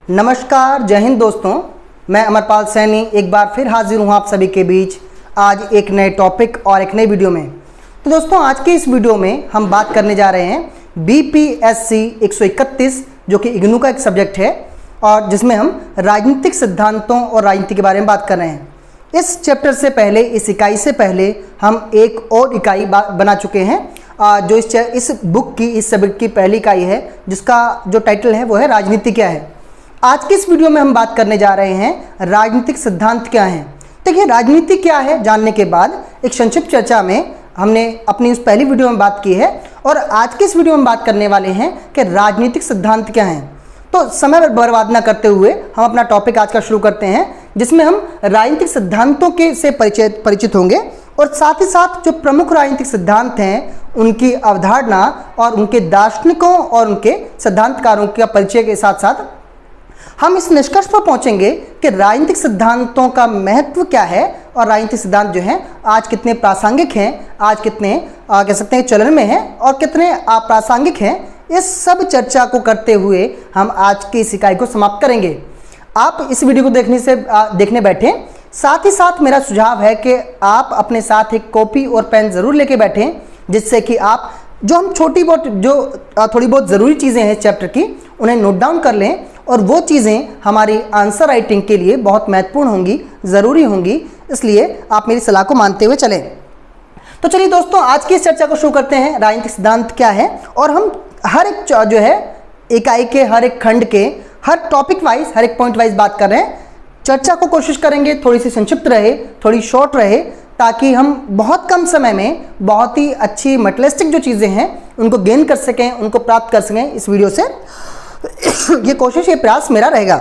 नमस्कार, जय हिंद दोस्तों। मैं अमरपाल सैनी एक बार फिर हाजिर हूँ आप सभी के बीच आज एक नए टॉपिक और एक नई वीडियो में। तो दोस्तों, आज के इस वीडियो में हम बात करने जा रहे हैं बीपीएससी 131 जो कि इग्नू का एक सब्जेक्ट है और जिसमें हम राजनीतिक सिद्धांतों और राजनीति के बारे में बात कर रहे हैं। इस चैप्टर से पहले, इस इकाई से पहले हम एक और इकाई बना चुके हैं जो इस बुक की, इस सब्जेक्ट की पहली इकाई है जिसका जो टाइटल है वो है राजनीति क्या है। आज की इस वीडियो में हम बात करने जा रहे हैं राजनीतिक सिद्धांत क्या हैं। देखिए, राजनीति क्या है जानने के बाद एक संक्षिप्त चर्चा में हमने अपनी उस पहली वीडियो में बात की है और आज की इस वीडियो में बात करने वाले हैं कि राजनीतिक सिद्धांत क्या हैं। तो समय बर्बाद न करते हुए हम अपना टॉपिक आज का शुरू करते हैं, जिसमें हम राजनीतिक सिद्धांतों के से परिचित होंगे और साथ ही साथ जो प्रमुख राजनीतिक सिद्धांत हैं उनकी अवधारणा और उनके दार्शनिकों और उनके सिद्धांतकारों का परिचय के साथ साथ हम इस निष्कर्ष पर पहुंचेंगे कि राजनीतिक सिद्धांतों का महत्व क्या है और राजनीतिक सिद्धांत जो हैं आज कितने प्रासंगिक हैं, आज कितने कह सकते हैं चलन में हैं और कितने अप्रासंगिक हैं। इस सब चर्चा को करते हुए हम आज की इस इकाई को समाप्त करेंगे। आप इस वीडियो को देखने बैठें, साथ ही साथ मेरा सुझाव है कि आप अपने साथ एक कॉपी और पेन ज़रूर लेके बैठें, जिससे कि आप जो हम थोड़ी बहुत ज़रूरी चीज़ें हैं चैप्टर की उन्हें नोट डाउन कर लें और वो चीज़ें हमारी आंसर राइटिंग के लिए बहुत महत्वपूर्ण होंगी, ज़रूरी होंगी। इसलिए आप मेरी सलाह को मानते हुए चलें। तो चलिए दोस्तों, आज की इस चर्चा को शुरू करते हैं। राजनीतिक सिद्धांत क्या है और हम हर एक जो है इकाई के हर एक खंड के हर टॉपिक वाइज, हर एक पॉइंट वाइज बात कर रहे हैं। चर्चा को कोशिश करेंगे थोड़ी सी संक्षिप्त रहे, थोड़ी शॉर्ट रहे, ताकि हम बहुत कम समय में बहुत ही अच्छी मटेरियलिस्टिक जो चीज़ें हैं उनको गेन कर सकें, उनको प्राप्त कर सकें इस वीडियो से। ये कोशिश, ये प्रयास मेरा रहेगा।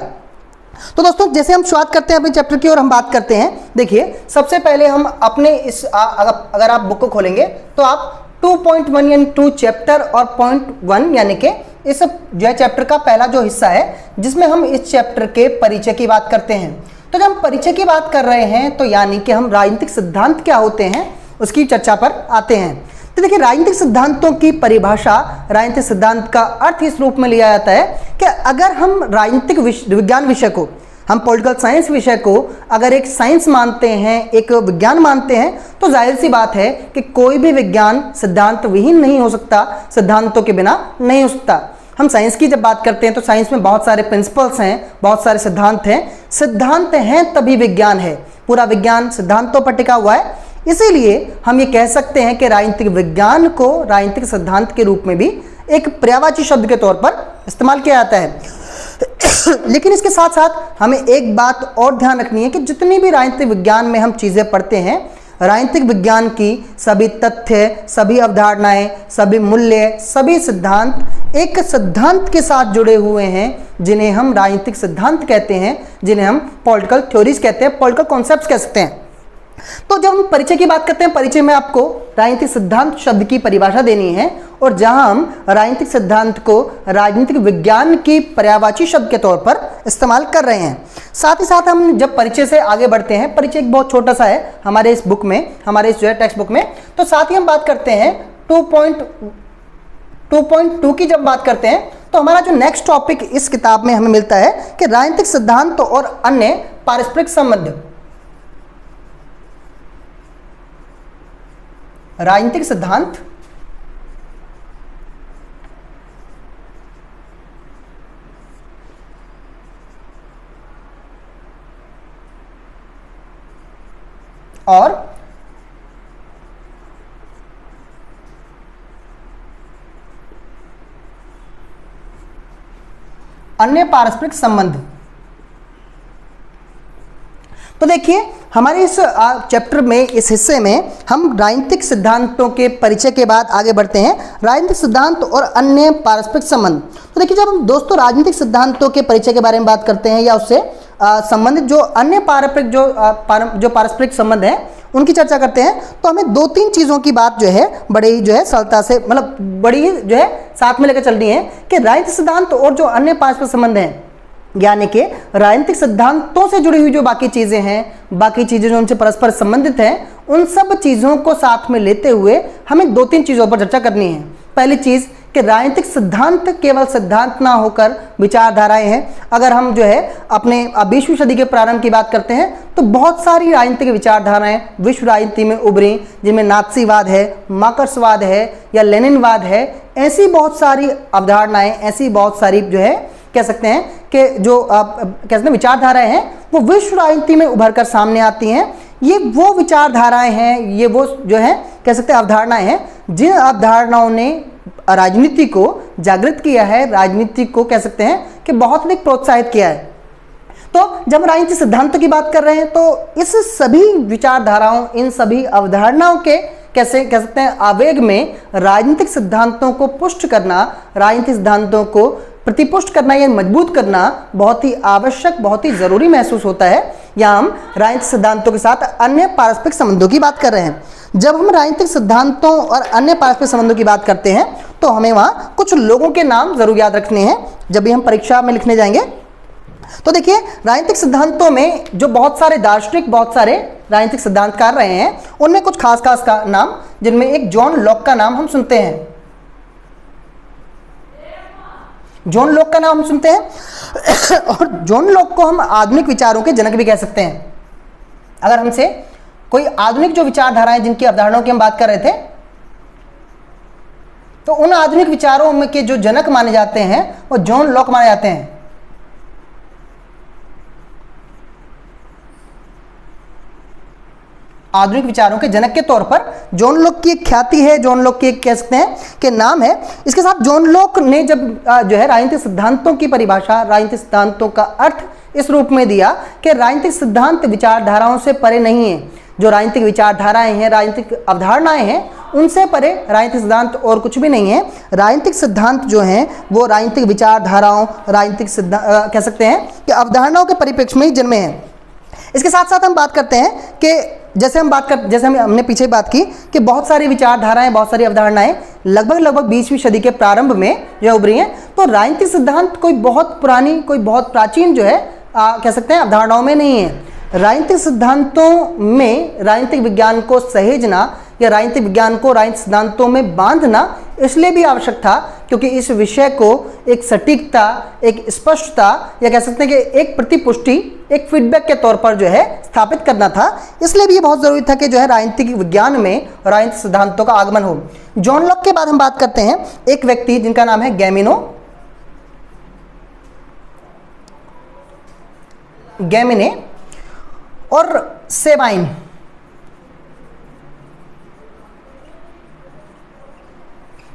तो दोस्तों, जैसे हम शुरुआत करते हैं अपने चैप्टर की और हम बात करते हैं। देखिए, सबसे पहले हम अपने इस अगर आप बुक को खोलेंगे तो आप 2.1 यानी 2 चैप्टर और 0.1 यानी कि इस जो है चैप्टर का पहला जो हिस्सा है जिसमें हम इस चैप्टर के परिचय की बात करते हैं। तो जब हम परिचय की बात कर रहे हैं तो यानी कि हम राजनीतिक सिद्धांत क्या होते हैं उसकी चर्चा पर आते हैं। तो देखिए, राजनीतिक सिद्धांतों की परिभाषा, राजनीतिक सिद्धांत का अर्थ इस रूप में लिया जाता है कि अगर हम राजनीतिक विज्ञान विषय को, हम पॉलिटिकल साइंस विषय को अगर एक साइंस मानते हैं, एक विज्ञान मानते हैं, तो जाहिर सी बात है कि कोई भी विज्ञान सिद्धांत विहीन नहीं हो सकता, सिद्धांतों के बिना नहीं हो सकता। हम साइंस की जब बात करते हैं तो साइंस में बहुत सारे प्रिंसिपल्स हैं, बहुत सारे सिद्धांत हैं। सिद्धांत हैं तभी विज्ञान है। पूरा विज्ञान सिद्धांतों पर टिका हुआ है। इसीलिए हम ये कह सकते हैं कि राजनीतिक विज्ञान को राजनीतिक सिद्धांत के रूप में भी एक पर्यायवाची शब्द के तौर पर इस्तेमाल किया जाता है। लेकिन इसके साथ साथ हमें एक बात और ध्यान रखनी है कि जितनी भी राजनीतिक विज्ञान में हम चीज़ें पढ़ते हैं, राजनीतिक विज्ञान की सभी तथ्य, सभी अवधारणाएं, सभी मूल्य, सभी सिद्धांत एक सिद्धांत के साथ जुड़े हुए हैं जिन्हें हम राजनीतिक सिद्धांत कहते हैं, जिन्हें हम पॉलिटिकल थ्योरीज कहते हैं, पॉलिटिकल कॉन्सेप्ट्स कह सकते हैं। तो जब हम परिचय की बात करते हैं, परिचय में आपको राजनीतिक सिद्धांत शब्द की परिभाषा देनी है और जहां हम राजनीतिक सिद्धांत को राजनीतिक विज्ञान की पर्यायवाची शब्द के तौर पर इस्तेमाल कर रहे हैं। साथ ही साथ हम जब परिचय से आगे बढ़ते हैं, परिचय एक बहुत छोटा सा है हमारे इस बुक में, हमारे इस जो है टेक्स्ट बुक में, तो साथ ही हम बात करते हैं 2.2 की जब बात करते हैं तो हमारा जो नेक्स्ट टॉपिक इस किताब में हमें मिलता है कि राजनीतिक सिद्धांत और अन्य पारस्परिक संबंध। राजनीतिक सिद्धांत और अन्य पारस्परिक संबंध। तो देखिए, हमारे इस चैप्टर में, इस हिस्से में हम राजनीतिक सिद्धांतों के परिचय के बाद आगे बढ़ते हैं, राजनीतिक सिद्धांत और अन्य पारस्परिक संबंध। तो देखिए, जब हम दोस्तों राजनीतिक सिद्धांतों के परिचय के बारे में बात करते हैं या उससे संबंधित जो अन्य पारस्परिक जो पारस्परिक संबंध हैं उनकी चर्चा करते हैं, तो हमें 2-3 चीज़ों की बात जो है बड़े ही जो है सरलता से, मतलब बड़ी ही जो है साथ में लेकर चलनी है कि राजनीतिक सिद्धांत और जो अन्य पारस्परिक संबंध हैं, यानी कि राजनीतिक सिद्धांतों से जुड़ी हुई जो बाकी चीज़ें हैं, बाकी चीज़ें जो उनसे परस्पर संबंधित हैं, उन सब चीज़ों को साथ में लेते हुए हमें 2-3 चीज़ों पर चर्चा करनी है। पहली चीज़ कि राजनीतिक सिद्धांत केवल सिद्धांत ना होकर विचारधाराएं हैं। अगर हम जो है अपने 20वीं सदी के प्रारंभ की बात करते हैं तो बहुत सारी राजनीतिक विचारधाराएं विश्व राजनीति में उभरी, जिनमें नात्सीवाद है, मार्क्सवाद है या लेनिनवाद है। ऐसी बहुत सारी अवधारणाएं, ऐसी बहुत सारी जो है कह सकते हैं कि जो कह सकते हैं विचारधाराएं हैं वो विश्व राजनीति में उभर कर सामने आती हैं। ये वो विचारधाराएं हैं, ये वो जो है कह सकते हैं अवधारणाएं हैं जिन अवधारणाओं ने राजनीति को जागृत किया है, राजनीति को कह सकते हैं कि बहुत अधिक प्रोत्साहित किया है। तो जब हम राजनीतिक सिद्धांतों की बात कर रहे हैं तो इस सभी विचारधाराओं, इन सभी अवधारणाओं के कैसे कह सकते हैं आवेग में राजनीतिक सिद्धांतों को पुष्ट करना, राजनीतिक सिद्धांतों को प्रतिपुष्ट करना या मजबूत करना बहुत ही आवश्यक, बहुत ही जरूरी महसूस होता है। यहाँ हम राजनीतिक सिद्धांतों के साथ अन्य पारस्परिक संबंधों की बात कर रहे हैं। जब हम राजनीतिक सिद्धांतों और अन्य पारस्परिक संबंधों की बात करते हैं तो हमें वहाँ कुछ लोगों के नाम जरूर याद रखने हैं जब भी हम परीक्षा में लिखने जाएंगे। तो देखिए, राजनीतिक सिद्धांतों में जो बहुत सारे दार्शनिक, बहुत सारे राजनीतिक सिद्धांतकार रहे हैं, उनमें कुछ खास खास का नाम, जिनमें एक जॉन लॉक का नाम हम सुनते हैं। जॉन लॉक का नाम हम सुनते हैं और जॉन लॉक को हम आधुनिक विचारों के जनक भी कह सकते हैं। अगर हमसे कोई आधुनिक जो विचारधाराएं जिनकी अवधारणाओं की हम बात कर रहे थे, तो उन आधुनिक विचारों में के जो जनक माने जाते हैं वो जॉन लॉक माने जाते हैं। आधुनिक विचारों के जनक के तौर पर जॉन लॉक की एक ख्याति है, जॉन लॉक की एक कह सकते हैं कि नाम है। इसके साथ जॉन लॉक ने जब जो है राजनीतिक सिद्धांतों की परिभाषा, राजनीतिक सिद्धांतों का अर्थ इस रूप में दिया कि राजनीतिक सिद्धांत विचारधाराओं से परे नहीं है। जो राजनीतिक विचारधाराएं हैं, राजनीतिक अवधारणाएं हैं, उनसे परे राजनीतिक सिद्धांत और कुछ भी नहीं है। राजनीतिक सिद्धांत जो हैं वो राजनीतिक विचारधाराओं, राजनीतिक सिद्धांत कह सकते हैं कि अवधारणाओं के परिप्रेक्ष्य में ही जन्मे हैं। इसके साथ साथ हम बात करते हैं कि जैसे हमने पीछे बात की कि बहुत सारी विचारधाराएं, बहुत सारी अवधारणाएं लगभग 20वीं सदी के प्रारंभ में जो उभरी हैं। तो राजनीतिक सिद्धांत कोई बहुत पुरानी, कोई बहुत प्राचीन जो है कह सकते हैं अवधारणाओं में नहीं है। राजनीतिक सिद्धांतों में राजनीतिक विज्ञान को सहेजना या राजनीतिक विज्ञान को राजनीतिक सिद्धांतों में बांधना इसलिए भी आवश्यक था क्योंकि इस विषय को एक सटीकता, एक स्पष्टता या कह सकते हैं कि एक प्रतिपुष्टि, एक फीडबैक के तौर पर जो है स्थापित करना था। इसलिए भी ये बहुत जरूरी था कि जो है राजनीतिक विज्ञान में राजनीतिक सिद्धांतों का आगमन हो। जॉन लॉक के बाद हम बात करते हैं एक व्यक्ति जिनका नाम है गैमिने और सेबाइन।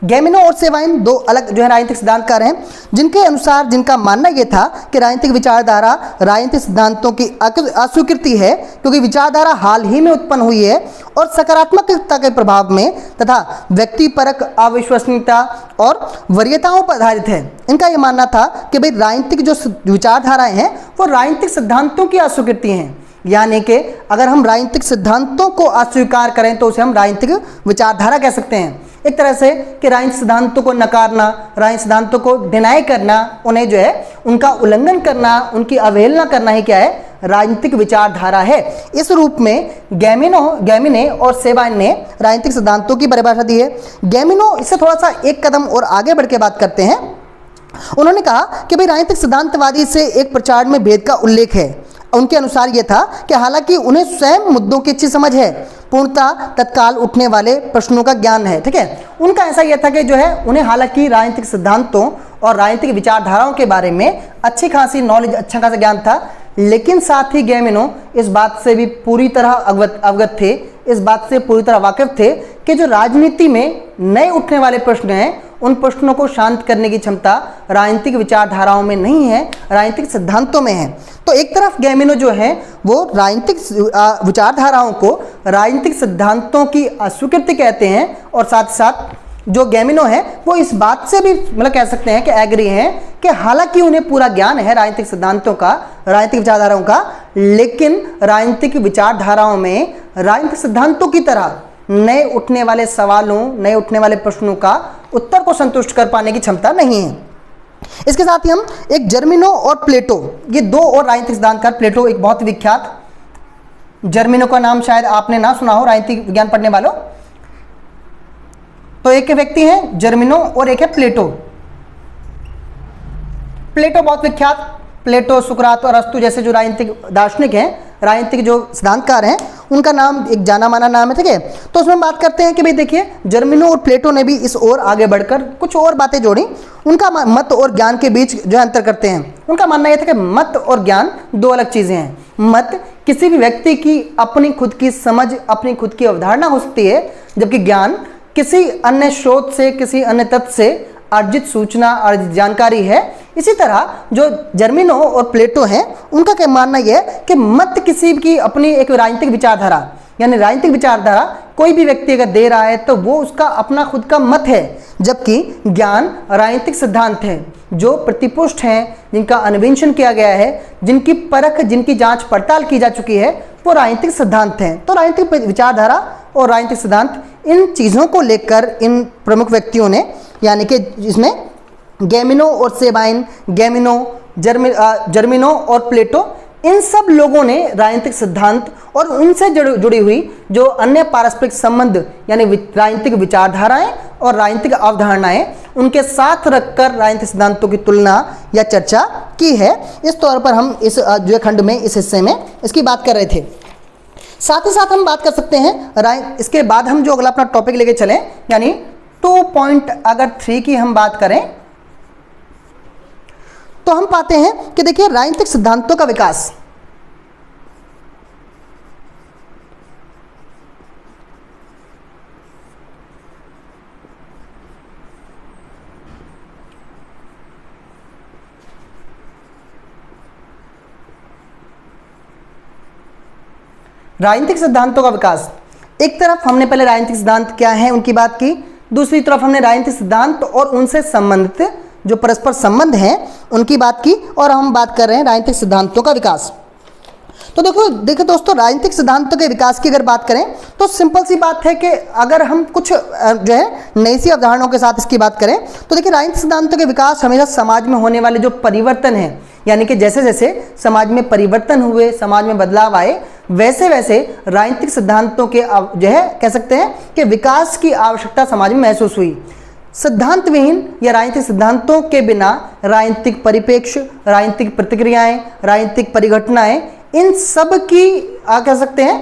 गैमिनो और सेबाइन दो अलग जो है राजनीतिक सिद्धांतकार हैं जिनके अनुसार, जिनका मानना यह था कि राजनीतिक विचारधारा राजनीतिक सिद्धांतों की अस्वीकृति है क्योंकि विचारधारा हाल ही में उत्पन्न हुई है और सकारात्मकता के प्रभाव में तथा व्यक्तिपरक अविश्वसनीयता और वरीयताओं पर आधारित है। इनका यह मानना था कि भाई राजनीतिक जो विचारधाराएं हैं वो राजनीतिक सिद्धांतों की अस्वीकृति हैं, यानी कि अगर हम राजनीतिक सिद्धांतों को अस्वीकार करें तो उसे हम राजनीतिक विचारधारा कह सकते हैं। एक तरह से कि राजनीतिक सिद्धांतों को नकारना, राजनीतिक सिद्धांतों को डिनाई करना, उन्हें जो है उनका उल्लंघन करना, उनकी अवहेलना करना ही क्या है, राजनीतिक विचारधारा है। इस रूप में गैमिने और सेबाइन ने राजनीतिक सिद्धांतों की परिभाषा दी है। गैमिनो इससे थोड़ा सा एक कदम और आगे बढ़ के बात करते हैं। उन्होंने कहा कि भाई राजनीतिक सिद्धांतवादी से एक प्रचार में भेद का उल्लेख है। उनके अनुसार यह था कि हालांकि उन्हें स्वयं मुद्दों की अच्छी समझ है, पूर्णतः तत्काल उठने वाले प्रश्नों का ज्ञान है। ठीक है, उनका ऐसा यह था कि जो है उन्हें हालांकि राजनीतिक सिद्धांतों और राजनीतिक विचारधाराओं के बारे में अच्छी खासी नॉलेज, अच्छा खासा ज्ञान था, लेकिन साथ ही गैमिनो इस बात से भी पूरी तरह अवगत थे, इस बात से पूरी तरह वाकिफ थे कि जो राजनीति में नए उठने वाले प्रश्न हैं उन प्रश्नों को शांत करने की क्षमता राजनीतिक विचारधाराओं में नहीं है, राजनीतिक सिद्धांतों में है। तो एक तरफ गैमिनो जो है वो राजनीतिक विचारधाराओं को राजनीतिक सिद्धांतों की अस्वीकृति कहते हैं और साथ साथ जो गैमिनो है वो इस बात से भी मतलब कह सकते हैं कि एग्री हैं कि हालांकि उन्हें पूरा ज्ञान है राजनीतिक सिद्धांतों का, राजनीतिक विचारधाराओं का, लेकिन राजनीतिक विचारधाराओं में राजनीतिक सिद्धांतों की तरह नए उठने वाले सवालों, नए उठने वाले प्रश्नों का उत्तर को संतुष्ट कर पाने की क्षमता नहीं है। इसके साथ ही हम एक जर्मिनो और प्लेटो, ये दो और राजनीतिक सिद्धांतकार, प्लेटो एक बहुत विख्यात, जर्मिनो का नाम शायद आपने ना सुना हो राजनीतिक विज्ञान पढ़ने वालों। तो एक व्यक्ति है जर्मिनो और एक है प्लेटो। प्लेटो बहुत विख्यात, प्लेटो, सुकरात और अरस्तु जैसे जो राजनीतिक दार्शनिक हैं, राजनीतिक जो सिद्धांतकार हैं, उनका नाम एक जाना माना नाम है, ठीक है। तो उसमें बात करते हैं कि भाई देखिए, जर्मिनो और प्लेटो ने भी इस ओर आगे बढ़कर कुछ और बातें जोड़ी। उनका मत और ज्ञान के बीच जो अंतर करते हैं। उनका मानना यह था कि मत और ज्ञान दो अलग चीज़ें हैं। मत किसी भी व्यक्ति की अपनी खुद की समझ, अपनी खुद की अवधारणा हो सकती है, जबकि ज्ञान किसी अन्य स्रोत से, किसी अन्य तत्व से अर्जित सूचना, अर्जित जानकारी है। इसी तरह जो जर्मिनो और प्लेटो हैं, उनका क्या मानना यह है कि मत किसी की अपनी एक राजनीतिक विचारधारा, यानी राजनीतिक विचारधारा कोई भी व्यक्ति अगर दे रहा है तो वो उसका अपना खुद का मत है, जबकि ज्ञान राजनीतिक सिद्धांत है जो प्रतिपुष्ट हैं, जिनका अन्वेषण किया गया है, जिनकी परख, जिनकी जांच पड़ताल की जा चुकी है, वो राजनीतिक सिद्धांत हैं। तो राजनीतिक विचारधारा और राजनीतिक सिद्धांत, इन चीज़ों को लेकर इन प्रमुख व्यक्तियों ने, यानी कि इसमें गैमिनो और सेबाइन, गैमिनो, जर्मिनो और प्लेटो, इन सब लोगों ने राजनीतिक सिद्धांत और उनसे जुड़ी हुई जो अन्य पारस्परिक संबंध, यानी राजनीतिक विचारधाराएं और राजनीतिक अवधारणाएं, उनके साथ रखकर राजनीतिक सिद्धांतों की तुलना या चर्चा की है। इस तौर पर हम इस जो खंड में, इस हिस्से में इसकी बात कर रहे थे। साथ ही साथ हम बात कर सकते हैं, इसके बाद हम जो अगला अपना टॉपिक लेके चलें, यानी 2.3 की हम बात करें तो हम पाते हैं कि देखिए, राजनीतिक सिद्धांतों का विकास। राजनीतिक सिद्धांतों का विकास, एक तरफ हमने पहले राजनीतिक सिद्धांत क्या है उनकी बात की, दूसरी तरफ हमने राजनीतिक सिद्धांत और उनसे संबंधित जो परस्पर संबंध हैं उनकी बात की, और हम बात कर रहे हैं राजनीतिक सिद्धांतों का विकास। तो देखो दोस्तों, राजनीतिक सिद्धांतों के विकास की अगर बात करें तो सिंपल सी बात है कि अगर हम कुछ जो है नई सी अवधारणाओं के साथ इसकी बात करें तो देखिए, राजनीतिक सिद्धांतों के विकास हमेशा समाज में होने वाले जो परिवर्तन हैं, यानी कि जैसे जैसे समाज में परिवर्तन हुए, समाज में बदलाव आए, वैसे वैसे राजनीतिक सिद्धांतों के जो है कह सकते हैं कि विकास की आवश्यकता समाज में महसूस हुई। सिद्धांत विहीन या राजनीतिक सिद्धांतों के बिना राजनीतिक परिप्रेक्ष्य, राजनीतिक प्रतिक्रियाएं, राजनीतिक परिघटनाएं, इन सब की कह सकते हैं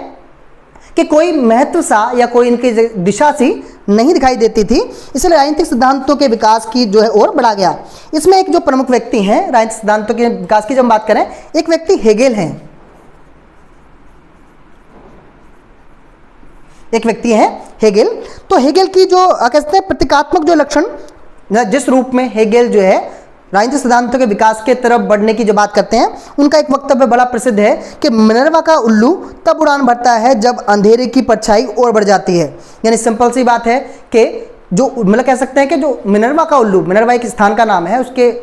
कि कोई महत्व सा या कोई इनकी दिशा सी नहीं दिखाई देती थी। इसलिए राजनीतिक सिद्धांतों के विकास की जो है और बढ़ा गया। इसमें एक जो प्रमुख व्यक्ति हैं राजनीतिक सिद्धांतों के विकास की जब हम बात करें, एक व्यक्ति हेगेल हैं। एक व्यक्ति हैं हेगेल। तो हेगेल की जो कहते हैं प्रतीकात्मक जो लक्षण, जिस रूप में हेगेल जो है राजनीतिक सिद्धांतों के विकास के तरफ बढ़ने की जो बात करते हैं, उनका एक वक्तव्य बड़ा प्रसिद्ध है कि मिनर्वा का उल्लू तब उड़ान भरता है जब अंधेरे की परछाई और बढ़ जाती है। यानी सिंपल सी बात है कि जो मतलब कह सकते हैं कि जो मिनर्वा का उल्लू, मिनर्वा एक स्थान का नाम है,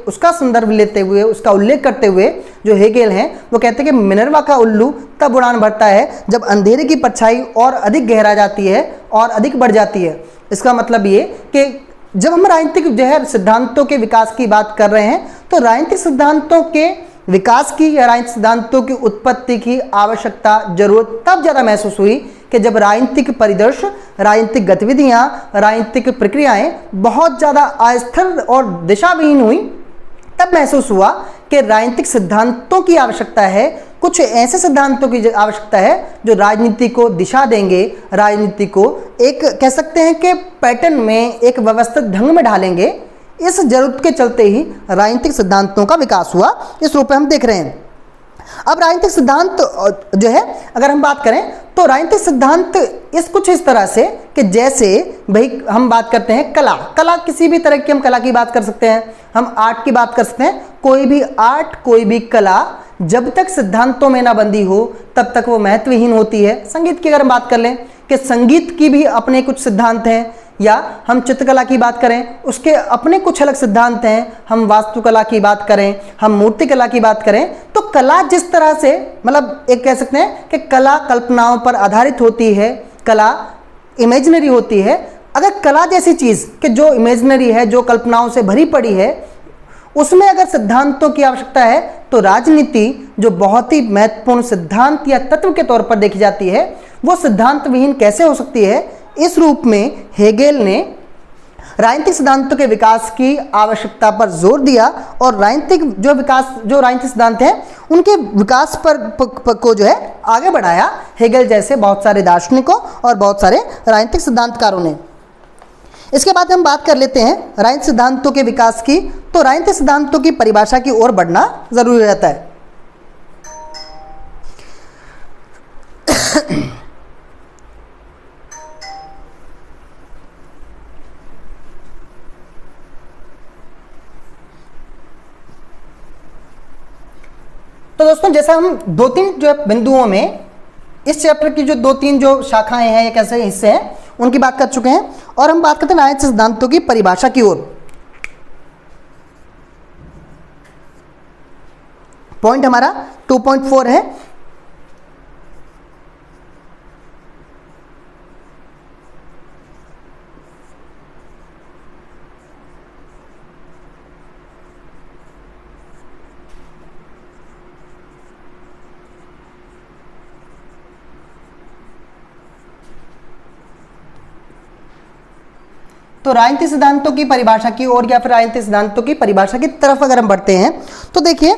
उसका संदर्भ लेते हुए, उसका उल्लेख करते हुए जो हेगेल हैं वो कहते हैं कि मिनर्वा का उल्लू तब उड़ान भरता है जब अंधेरे की परछाई और अधिक गहरा जाती है और अधिक बढ़ जाती है। इसका मतलब ये कि जब हम राजनीतिक जो है सिद्धांतों के विकास की बात कर रहे हैं तो राजनीतिक सिद्धांतों के विकास की या राजनीतिक सिद्धांतों की उत्पत्ति की आवश्यकता, जरूरत तब ज़्यादा महसूस हुई कि जब राजनीतिक परिदृश्य, राजनीतिक गतिविधियां, राजनीतिक प्रक्रियाएं बहुत ज़्यादा अस्थिर और दिशाविहीन हुई। तब महसूस हुआ कि राजनीतिक सिद्धांतों की आवश्यकता है, कुछ ऐसे सिद्धांतों की आवश्यकता है जो राजनीति को दिशा देंगे, राजनीति को एक कह सकते हैं कि पैटर्न में, एक व्यवस्थित ढंग में ढालेंगे। इस जरूरत के चलते ही राजनीतिक सिद्धांतों का विकास हुआ। इस रूप में हम देख रहे हैं। अब राजनीतिक सिद्धांत जो है अगर हम बात करें तो राजनीतिक सिद्धांत कुछ इस तरह से कि जैसे भाई हम बात करते हैं कला, किसी भी तरह की हम कला की बात कर सकते हैं, हम आर्ट की बात कर सकते हैं। कोई भी आर्ट, कोई भी कला जब तक सिद्धांतों में ना बंधी हो तब तक वो महत्वहीन होती है। संगीत की अगर हम बात कर लें कि संगीत की भी अपने कुछ सिद्धांत हैं, या हम चित्रकला की बात करें उसके अपने कुछ अलग सिद्धांत हैं, हम वास्तुकला की बात करें, हम मूर्तिकला की बात करें, तो कला जिस तरह से मतलब एक कह सकते हैं कि कला कल्पनाओं पर आधारित होती है, कला इमेजिनरी होती है। अगर कला जैसी चीज़ कि जो इमेजिनरी है, जो कल्पनाओं से भरी पड़ी है, उसमें अगर सिद्धांतों की आवश्यकता है तो राजनीति जो बहुत ही महत्वपूर्ण सिद्धांत या तत्व के तौर पर देखी जाती है वो सिद्धांत विहीन कैसे हो सकती है। इस रूप में हेगेल ने राजनीतिक सिद्धांतों के विकास की आवश्यकता पर जोर दिया और राजनीतिक सिद्धांत हैं उनके विकास को जो है आगे बढ़ाया हेगल जैसे बहुत सारे दार्शनिकों और बहुत सारे राजनीतिक सिद्धांतकारों ने। इसके बाद हम बात कर लेते हैं राजनीतिक सिद्धांतों के विकास की। तो राजनीतिक सिद्धांतों की परिभाषा की ओर बढ़ना जरूरी रहता है। तो दोस्तों जैसा हम दो तीन जो बिंदुओं में इस चैप्टर की जो दो तीन जो शाखाएं हैं या कैसे हिस्से हैं उनकी बात कर चुके हैं और हम बात करते हैं राजनीतिक सिद्धांतों की परिभाषा की ओर। पॉइंट हमारा 2.4 है। तो राजनीतिक सिद्धांतों की परिभाषा की ओर या फिर राजनीतिक सिद्धांतों की परिभाषा की तरफ अगर हम बढ़ते हैं तो देखिए,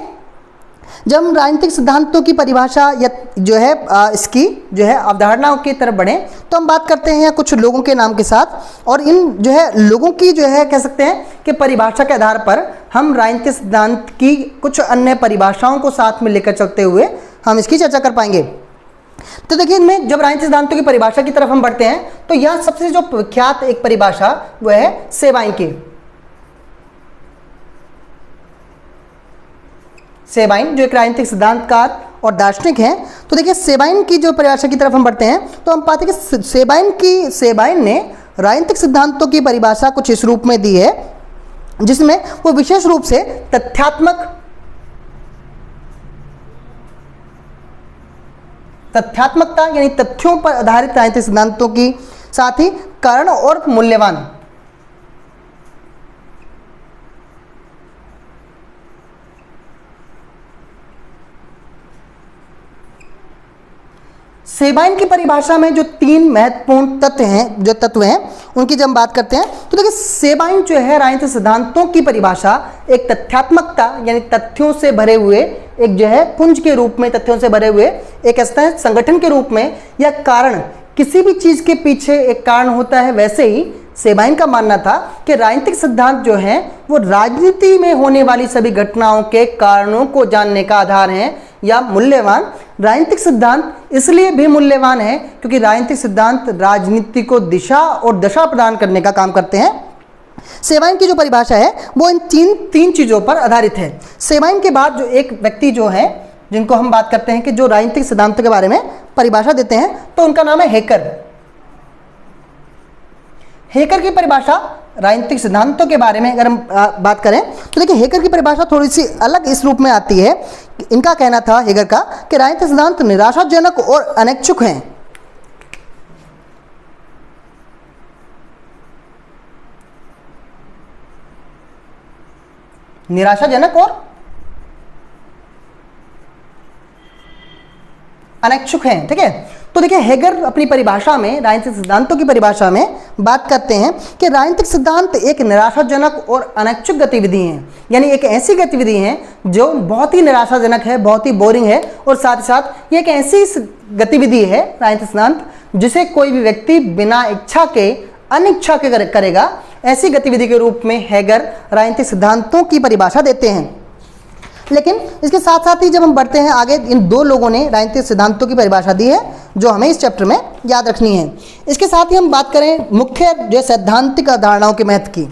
जब हम राजनीतिक सिद्धांतों की परिभाषा या जो है इसकी जो है अवधारणाओं की तरफ बढ़े तो हम बात करते हैं कुछ लोगों के नाम के साथ और इन जो है लोगों की जो है कह सकते हैं कि परिभाषा के आधार पर हम राजनीतिक सिद्धांत की कुछ अन्य परिभाषाओं को साथ में लेकर चलते हुए हम इसकी चर्चा कर पाएंगे। तो देखिए, इनमें जब राजनीतिक सिद्धांतों की परिभाषा की तरफ हम बढ़ते हैं तो यह सबसे जो प्रख्यात एक परिभाषा वह है सेबाइन की। सेबाइन जो एक राजनीतिक सिद्धांतकार और दार्शनिक हैं। तो देखिए, सेबाइन की जो परिभाषा की तरफ हम बढ़ते हैं तो हम पाते हैं कि सेबाइन ने राजनीतिक सिद्धांतों की परिभाषा कुछ इस रूप में दी है जिसमें वो विशेष रूप से तथ्यात्मकता यानी तथ्यों पर आधारित राजनीतिक सिद्धांतों की साथ ही कारण और मूल्यवान सेबाइन की परिभाषा में जो तीन महत्वपूर्ण तत्व हैं उनकी जब हम बात करते हैं तो देखिए, सेबाइन जो है राजनीतिक सिद्धांतों की परिभाषा एक तथ्यात्मकता यानी तथ्यों से भरे हुए एक जो है पुंज के रूप में, तथ्यों से भरे हुए एक ऐसा संगठन के रूप में या कारण, किसी भी चीज के पीछे एक कारण होता है, वैसे ही सेबाइन का मानना था कि राजनीतिक सिद्धांत जो हैं वो राजनीति में होने वाली सभी घटनाओं के कारणों को जानने का आधार हैं या मूल्यवान। राजनीतिक सिद्धांत इसलिए भी मूल्यवान है क्योंकि राजनीतिक सिद्धांत राजनीति को दिशा और दशा प्रदान करने का काम करते हैं। सेबाइन की जो परिभाषा है वो इन तीन चीजों पर आधारित है। सेबाइन के बाद जो एक व्यक्ति जो है जिनको हम बात करते हैं कि जो राजनीतिक सिद्धांत के बारे में परिभाषा देते हैं तो उनका नाम है हेकर। हेकर की परिभाषा राजनीतिक सिद्धांतों के बारे में अगर हम बात करें तो देखिए, हेकर की परिभाषा थोड़ी सी अलग इस रूप में आती है। इनका कहना था हेगर का कि राजनीतिक सिद्धांत निराशाजनक और अनैच्छिक हैं। निराशाजनक और अनैच्छिक हैं, ठीक है। तो देखिए, हेगर अपनी परिभाषा में, राजनीतिक सिद्धांतों की परिभाषा में बात करते हैं कि राजनीतिक सिद्धांत एक निराशाजनक और अनैच्छिक गतिविधि है, यानी एक ऐसी गतिविधि है जो बहुत ही निराशाजनक है, बहुत ही बोरिंग है और साथ ही साथ ये एक ऐसी गतिविधि है राजनीतिक सिद्धांत जिसे कोई भी व्यक्ति बिना इच्छा के अनिच्छा के करेगा। ऐसी गतिविधि के रूप में हेगर राजनीतिक सिद्धांतों की परिभाषा देते हैं। लेकिन इसके साथ साथ ही जब हम बढ़ते हैं आगे, इन दो लोगों ने राजनीतिक सिद्धांतों की परिभाषा दी है जो हमें इस चैप्टर में याद रखनी है। इसके साथ ही हम बात करें मुख्य जो सैद्धांतिक अवधारणाओं के महत्व की।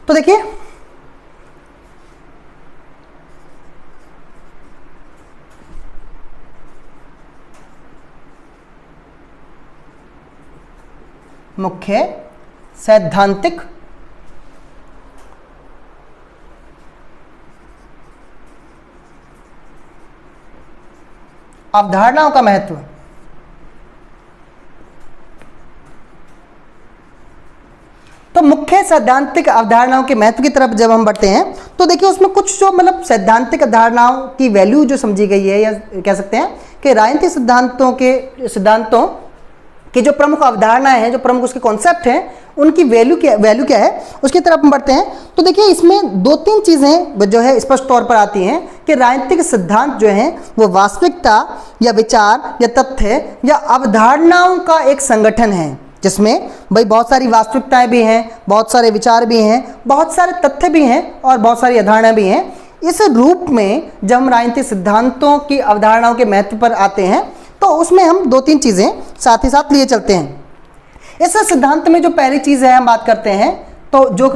तो देखिए, मुख्य सैद्धांतिक अवधारणाओं का महत्व। तो मुख्य सैद्धांतिक अवधारणाओं के महत्व की तरफ जब हम बढ़ते हैं तो देखिए, उसमें कुछ जो मतलब सैद्धांतिक अवधारणाओं की वैल्यू जो समझी गई है या कह सकते हैं कि राजनीतिक सिद्धांतों की जो प्रमुख अवधारणाएं हैं, जो प्रमुख उसके कॉन्सेप्ट हैं, उनकी वैल्यू क्या है, उसकी तरफ हम बढ़ते हैं। तो देखिए इसमें 2-3 चीज़ें जो है स्पष्ट तौर पर आती हैं कि राजनीतिक सिद्धांत जो हैं वो वास्तविकता या विचार या तथ्य या अवधारणाओं का एक संगठन है, जिसमें भाई बहुत सारी वास्तविकताएं भी हैं, बहुत सारे विचार भी हैं, बहुत सारे तथ्य भी हैं और बहुत सारी अवधारणाएं भी हैं। इस रूप में जब हम राजनीतिक सिद्धांतों की अवधारणाओं के महत्व पर आते हैं तो उसमें हम 2-3 चीज़ें साथ ही साथ लिए चलते हैं। इस सिद्धांत में जो पहली चीज़ है हम बात करते हैं, तो जो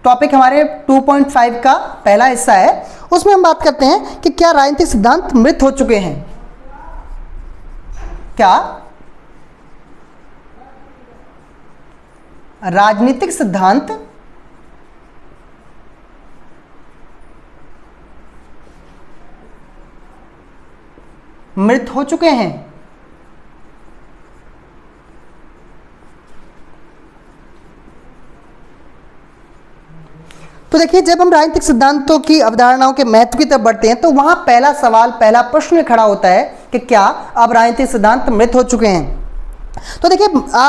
टॉपिक हमारे 2.5 का पहला हिस्सा है उसमें हम बात करते हैं कि क्या राजनीतिक सिद्धांत मृत हो चुके हैं। क्या राजनीतिक सिद्धांत मृत हो चुके हैं? तो देखिए जब हम राजनीतिक सिद्धांतों की अवधारणाओं के महत्व की तरफ बढ़ते हैं तो वहां पहला सवाल, पहला प्रश्न खड़ा होता है कि क्या अब राजनीतिक सिद्धांत मृत हो चुके हैं। तो देखिए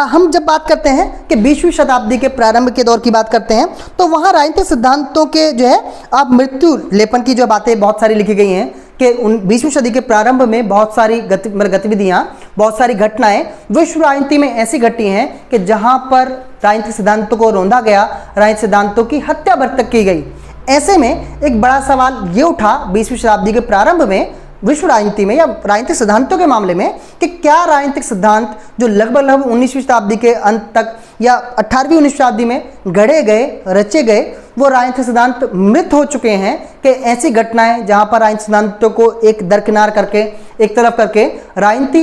हम जब बात करते हैं कि 20वीं शताब्दी के प्रारंभ के दौर की बात करते हैं तो वहाँ राजनीतिक सिद्धांतों के जो है अब मृत्यु लेपन की जो बातें बहुत सारी लिखी गई हैं कि 20वीं सदी के प्रारंभ में बहुत सारी गतिविधियाँ, बहुत सारी घटनाएं विश्व राजनीति में ऐसी घटी हैं कि जहाँ पर राजनीतिक सिद्धांतों को रौंदा गया, राजनीतिक सिद्धांतों की हत्या भर तक की गई। ऐसे में एक बड़ा सवाल ये उठा 20वीं शताब्दी के प्रारंभ में विश्व राजनीति में या राजनीतिक सिद्धांतों के मामले में कि क्या राजनीतिक सिद्धांत जो लगभग 19वीं शताब्दी के अंत तक या 18वीं 19वीं शताब्दी में गढ़े गए, रचे गए, वो राजनीतिक सिद्धांत मृत हो चुके हैं कि ऐसी घटनाएं जहां पर राजनीतिक सिद्धांतों को एक दरकिनार करके, एक तरफ करके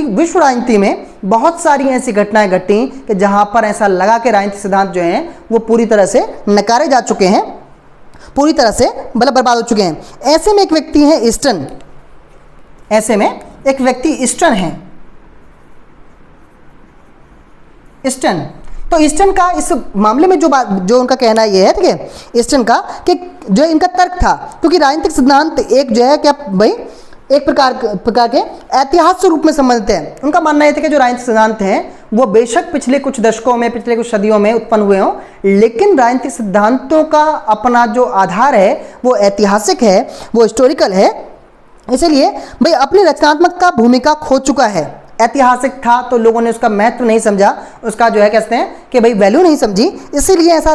विश्व राजनीति में बहुत सारी ऐसी घटनाएं घटी कि जहां पर ऐसा लगा कि राजनीतिक सिद्धांत जो हैं वो पूरी तरह से नकारे जा चुके हैं, पूरी तरह से बर्बाद हो चुके हैं। ऐसे में एक व्यक्ति है ईस्टन, ऐसे में एक व्यक्ति ईस्टन है, ईस्टन। तो ईस्टन का इस मामले में जो उनका कहना ये है, ठीक है, ईस्टन का कि जो इनका तर्क था, क्योंकि राजनीतिक सिद्धांत एक जो है क्या भाई एक प्रकार के ऐतिहासिक रूप में संबंधित है। उनका मानना यह था कि जो राजनीतिक सिद्धांत हैं वो बेशक पिछले कुछ दशकों में, पिछले कुछ सदियों में उत्पन्न हुए हों, लेकिन राजनीतिक सिद्धांतों का अपना जो आधार है वो ऐतिहासिक है, वो हिस्टोरिकल है। इसलिए भाई अपनी रचनात्मकता भूमिका खो चुका है। ऐतिहासिक था तो लोगों ने उसका महत्व नहीं समझा, उसका जो है कहते हैं कि भाई वैल्यू नहीं समझी, इसीलिए ऐसा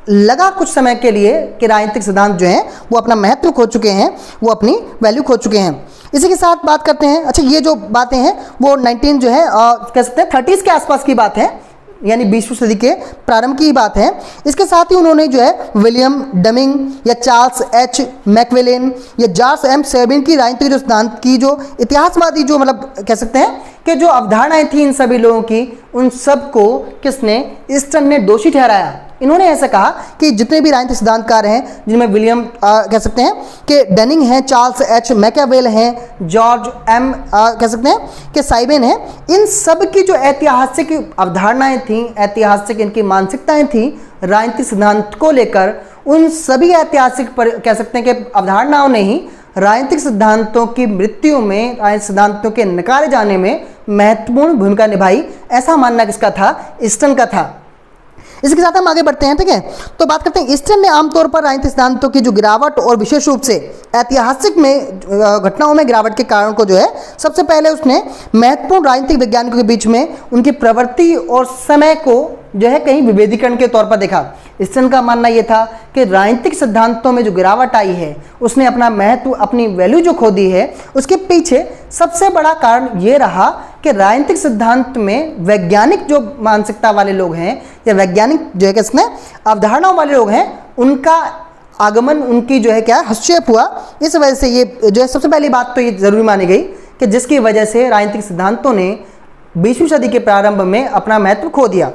लगा कुछ समय के लिए कि राजनीतिक सिद्धांत जो हैं वो अपना महत्व खो चुके हैं, वो अपनी वैल्यू खो चुके हैं। इसी के साथ बात करते हैं, अच्छा ये जो बातें हैं वो 19 जो है कह सकते हैं 30s के आसपास की बात है, यानी 20वीं सदी के प्रारंभ की बात है। इसके साथ ही उन्होंने जो है विलियम डमिंग या चार्ल्स एच मैकवेलेन या जॉर्ज एम सेबिन की राजनीतिक जो सिद्धांत की जो इतिहासवादी जो मतलब कह सकते हैं कि जो अवधारणाएं थी इन सभी लोगों की, उन सब को किसने, ईस्टन ने दोषी ठहराया। इन्होंने ऐसा कहा कि जितने भी राजनीतिक सिद्धांतकार हैं, जिनमें विलियम कह सकते हैं कि डनिंग हैं, चार्ल्स एच मैकियावेल हैं, जॉर्ज एम कह सकते हैं कि साइबेन हैं, इन सब की जो ऐतिहासिक अवधारणाएं थीं, ऐतिहासिक इनकी मानसिकताएं थीं राजनीतिक सिद्धांत को लेकर, उन सभी ऐतिहासिक कह सकते हैं कि अवधारणाओं ने ही राजनीतिक सिद्धांतों की मृत्यु में, राजनीतिक सिद्धांतों के नकारे जाने में महत्वपूर्ण भूमिका निभाई। ऐसा मानना किसका था? ईस्टन का था। इसके साथ हम आगे बढ़ते हैं, ठीक है। तो बात करते हैं ईस्टन ने आमतौर पर राजनीतिक सिद्धांतों की जो गिरावट और विशेष रूप से ऐतिहासिक में घटनाओं में गिरावट के कारण को जो है सबसे पहले उसने महत्वपूर्ण राजनीतिक वैज्ञानिकों के बीच में उनकी प्रवृत्ति और समय को जो है कहीं विभेदीकरण के तौर पर देखा। ईस्टन का मानना यह था कि राजनीतिक सिद्धांतों में जो गिरावट आई है, उसने अपना महत्व, अपनी वैल्यू जो खो दी है, उसके पीछे सबसे बड़ा कारण ये रहा कि राजनीतिक सिद्धांत में वैज्ञानिक जो मानसिकता वाले लोग हैं या वैज्ञानिक जो है कि इसमें अवधारणाओं वाले लोग हैं, उनका आगमन, उनकी जो है क्या हस्तक्षेप हुआ। इस वजह से ये जो है सबसे पहली बात तो ये जरूरी मानी गई कि जिसकी वजह से राजनीतिक सिद्धांतों ने 20वीं सदी के प्रारंभ में अपना महत्व खो दिया।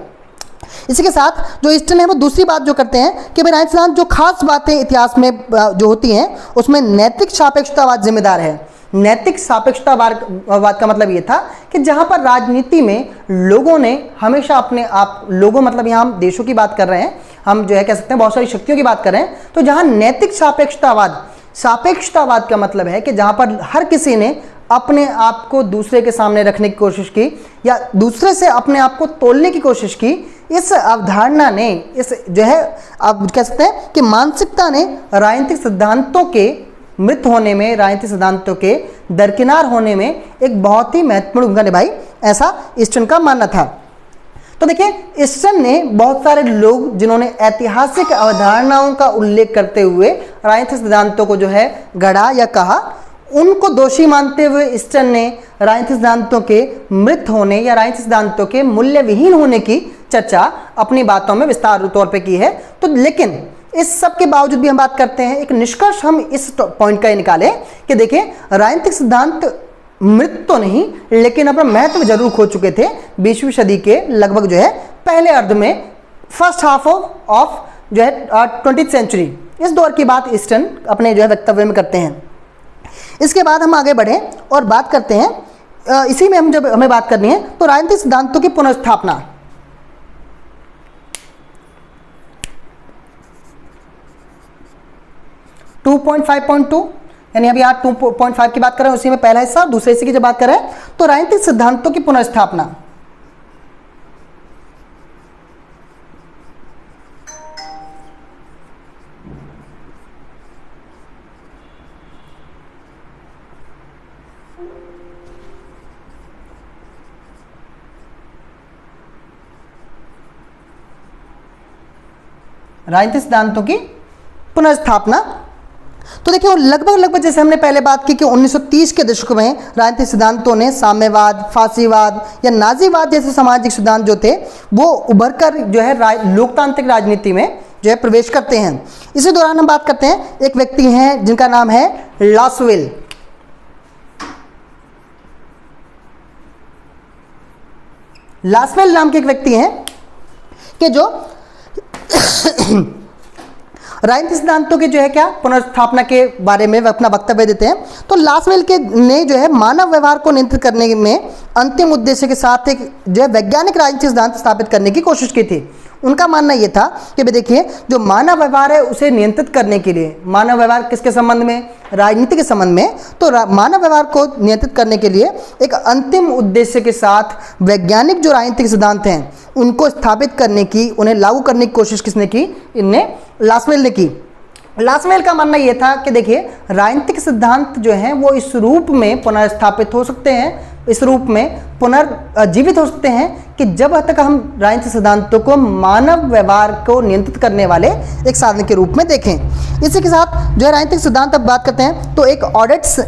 इसी के साथ जो ईस्टन है वो दूसरी बात जो करते हैं कि भाई राजनीतिक सिद्धांत जो खास बातें इतिहास में जो होती हैं उसमें नैतिक सापेक्षतावाद जिम्मेदार है। नैतिक सापेक्षतावाद का मतलब ये था कि जहां पर राजनीति में लोगों ने हमेशा अपने आप, लोगों मतलब यहाँ हम देशों की बात कर रहे हैं, हम जो है कह सकते हैं बहुत सारी शक्तियों की बात कर रहे हैं, तो जहां नैतिक सापेक्षतावाद का मतलब है कि जहां पर हर किसी ने अपने आप को दूसरे के सामने रखने की कोशिश की या दूसरे से अपने आप को तोलने की कोशिश की, इस अवधारणा ने, इस जो है आप कह सकते हैं कि मानसिकता ने राजनीतिक सिद्धांतों के मृत होने में, राजनीतिक सिद्धांतों के दरकिनार होने में एक बहुत ही महत्वपूर्ण भूमिका निभाई, ऐसा ईस्टर्न का मानना था। तो देखिए, ईस्टर्न ने बहुत सारे लोग जिन्होंने ऐतिहासिक अवधारणाओं का उल्लेख करते हुए राजनीतिक सिद्धांतों को जो है गढ़ा या कहा, उनको दोषी मानते हुए ईस्टर्न ने राजनीतिक सिद्धांतों के मृत होने या राजनीतिक सिद्धांतों के मूल्य विहीन होने की चर्चा अपनी बातों में विस्तार तौर पे की है। तो लेकिन इस सब के बावजूद भी हम बात करते हैं, एक निष्कर्ष हम इस पॉइंट का निकालें कि देखिए, राजनीतिक सिद्धांत मृत तो नहीं लेकिन अपना महत्व जरूर खो चुके थे 20वीं सदी के लगभग जो है पहले अर्ध में, फर्स्ट हाफ ऑफ जो है 20th सेंचुरी। इस दौर की बात ईस्टर्न अपने जो है वक्तव्य में करते हैं। इसके बाद हम आगे बढ़ें और बात करते हैं, इसी में हम जब हमें बात करनी है तो राजनीतिक सिद्धांतों की पुनर्स्थापना। टू 2.5.2 यानी अभी यहाँ 2.5 की बात कर रहे हैं, उसी में पहला हिस्सा, दूसरे हिस्से की जब बात करें तो राजनीतिक सिद्धांतों की पुनर्स्थापना। राजनीतिक सिद्धांतों की पुनर्स्थापना। तो देखिए, लगभग जैसे हमने पहले बात की कि 1930 के दशक में राजनीतिक सिद्धांतों ने साम्यवाद, फासीवाद या नाजीवाद जैसे सामाजिक सिद्धांत जो थे वो उभरकर जो है लोकतांत्रिक राजनीति में जो है प्रवेश करते हैं। इसी दौरान हम बात करते हैं, एक व्यक्ति हैं जिनका नाम है लासवेल। लासवेल नाम के एक व्यक्ति हैं कि जो राजनीतिक सिद्धांतों के जो है क्या पुनर्स्थापना के बारे में अपना वक्तव्य देते हैं। तो लासवेल के ने जो है मानव व्यवहार को नियंत्रित करने में अंतिम उद्देश्य के साथ एक जो है वैज्ञानिक राजनीतिक सिद्धांत स्थापित करने की कोशिश की थी। उनका मानना यह था कि भाई देखिए, जो मानव व्यवहार है उसे नियंत्रित करने के लिए, मानव व्यवहार किसके संबंध में, राजनीति के संबंध में, तो मानव व्यवहार को नियंत्रित करने के लिए एक अंतिम उद्देश्य के साथ वैज्ञानिक जो राजनीतिक सिद्धांत हैं उनको स्थापित करने की, उन्हें लागू करने की कोशिश किसने की, इनने लासवेल ने की। लासवेल का मानना यह था कि देखिए, राजनीतिक सिद्धांत जो हैं वो इस रूप में पुनर्स्थापित हो सकते हैं, इस रूप में पुनर्जीवित हो सकते हैं कि जब तक हम राजनीतिक सिद्धांतों को मानव व्यवहार को नियंत्रित करने वाले एक साधन के रूप में देखें। इसी के साथ जो है राजनीतिक सिद्धांत अब बात करते हैं तो एक ऑडेट्स,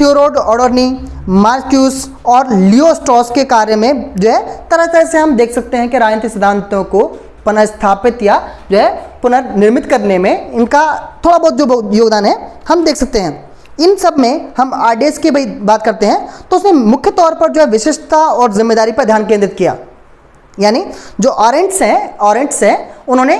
थियोडोर ऑडोर्नी, मार्क्यूस और लियो स्ट्रॉस के कार्य में जो है तरह तरह से हम देख सकते हैं कि राजनीतिक सिद्धांतों को पुनर्स्थापित या जो है पुनर्निर्मित करने में इनका थोड़ा बहुत जो योगदान है हम देख सकते हैं। इन सब में हम आरडीएस की बात करते हैं तो उसने मुख्य तौर पर जो है विशिष्टता और जिम्मेदारी पर ध्यान केंद्रित किया। यानी जो ऑरेंट्स हैं उन्होंने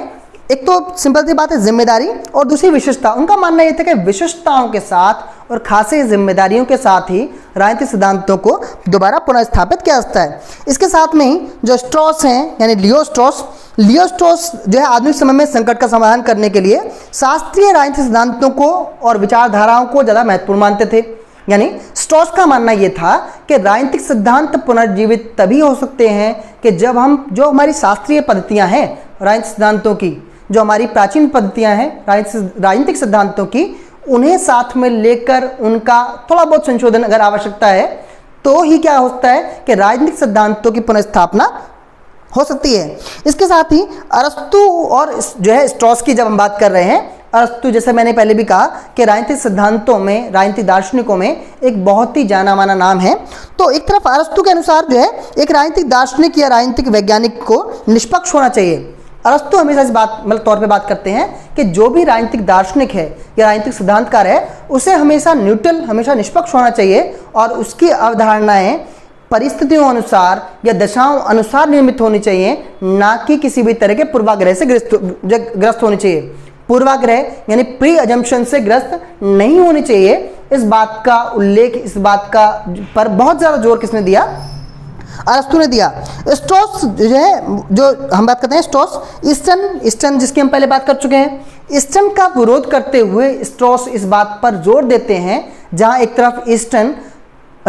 एक तो सिंपल सी बात है जिम्मेदारी और दूसरी विशिष्टता। उनका मानना यह था कि विशिष्टताओं के साथ और खासी जिम्मेदारियों के साथ ही राजनीतिक सिद्धांतों को दोबारा पुनर्स्थापित किया जाता है। इसके साथ में ही जो स्ट्रॉस हैं यानी लियो स्ट्रॉस जो है आधुनिक समय में संकट का समाधान करने के लिए शास्त्रीय राजनीतिक सिद्धांतों को और विचारधाराओं को ज़्यादा महत्वपूर्ण मानते थे। यानी स्ट्रॉस का मानना यह था कि राजनीतिक सिद्धांत पुनर्जीवित तभी हो सकते हैं कि जब हम जो हमारी शास्त्रीय पद्धतियां हैं राजनीतिक सिद्धांतों की, जो हमारी प्राचीन पद्धतियां हैं राजनीतिक सिद्धांतों की, उन्हें साथ में लेकर उनका थोड़ा बहुत संशोधन अगर आवश्यकता है तो ही क्या हो सकता है कि राजनीतिक सिद्धांतों की पुनर्स्थापना हो सकती है। इसके साथ ही अरस्तु और जो है स्ट्रॉस की जब हम बात कर रहे हैं, अरस्तु जैसे मैंने पहले भी कहा कि राजनीतिक सिद्धांतों में, राजनीतिक दार्शनिकों में एक बहुत ही जाना माना नाम है। तो एक तरफ अरस्तु के अनुसार जो है एक राजनीतिक दार्शनिक या राजनीतिक वैज्ञानिक को निष्पक्ष होना चाहिए। अरस्तु हमेशा इस बात मतलब तौर पे बात करते हैं कि जो भी राजनीतिक दार्शनिक है या राजनीतिक सिद्धांतकार है उसे हमेशा न्यूट्रल, हमेशा निष्पक्ष होना चाहिए और उसकी अवधारणाएं परिस्थितियों अनुसार या दशाओं अनुसार निर्मित होनी चाहिए, ना कि किसी भी तरह के पूर्वाग्रह से ग्रस्त होनी चाहिए। पूर्वाग्रह यानी प्री अजम्पशन से ग्रस्त नहीं होनी चाहिए। इस बात का उल्लेख, इस बात का पर बहुत ज़्यादा जोर किसने दिया, अरस्तु ने दिया। स्ट्रॉस जो है, जो हम बात करते हैं स्ट्रॉस, ईस्टर्न जिसकी हम पहले बात कर चुके हैं, ईस्टर्न का विरोध करते हुए स्ट्रॉस इस बात पर जोर देते हैं जहां एक तरफ ईस्टर्न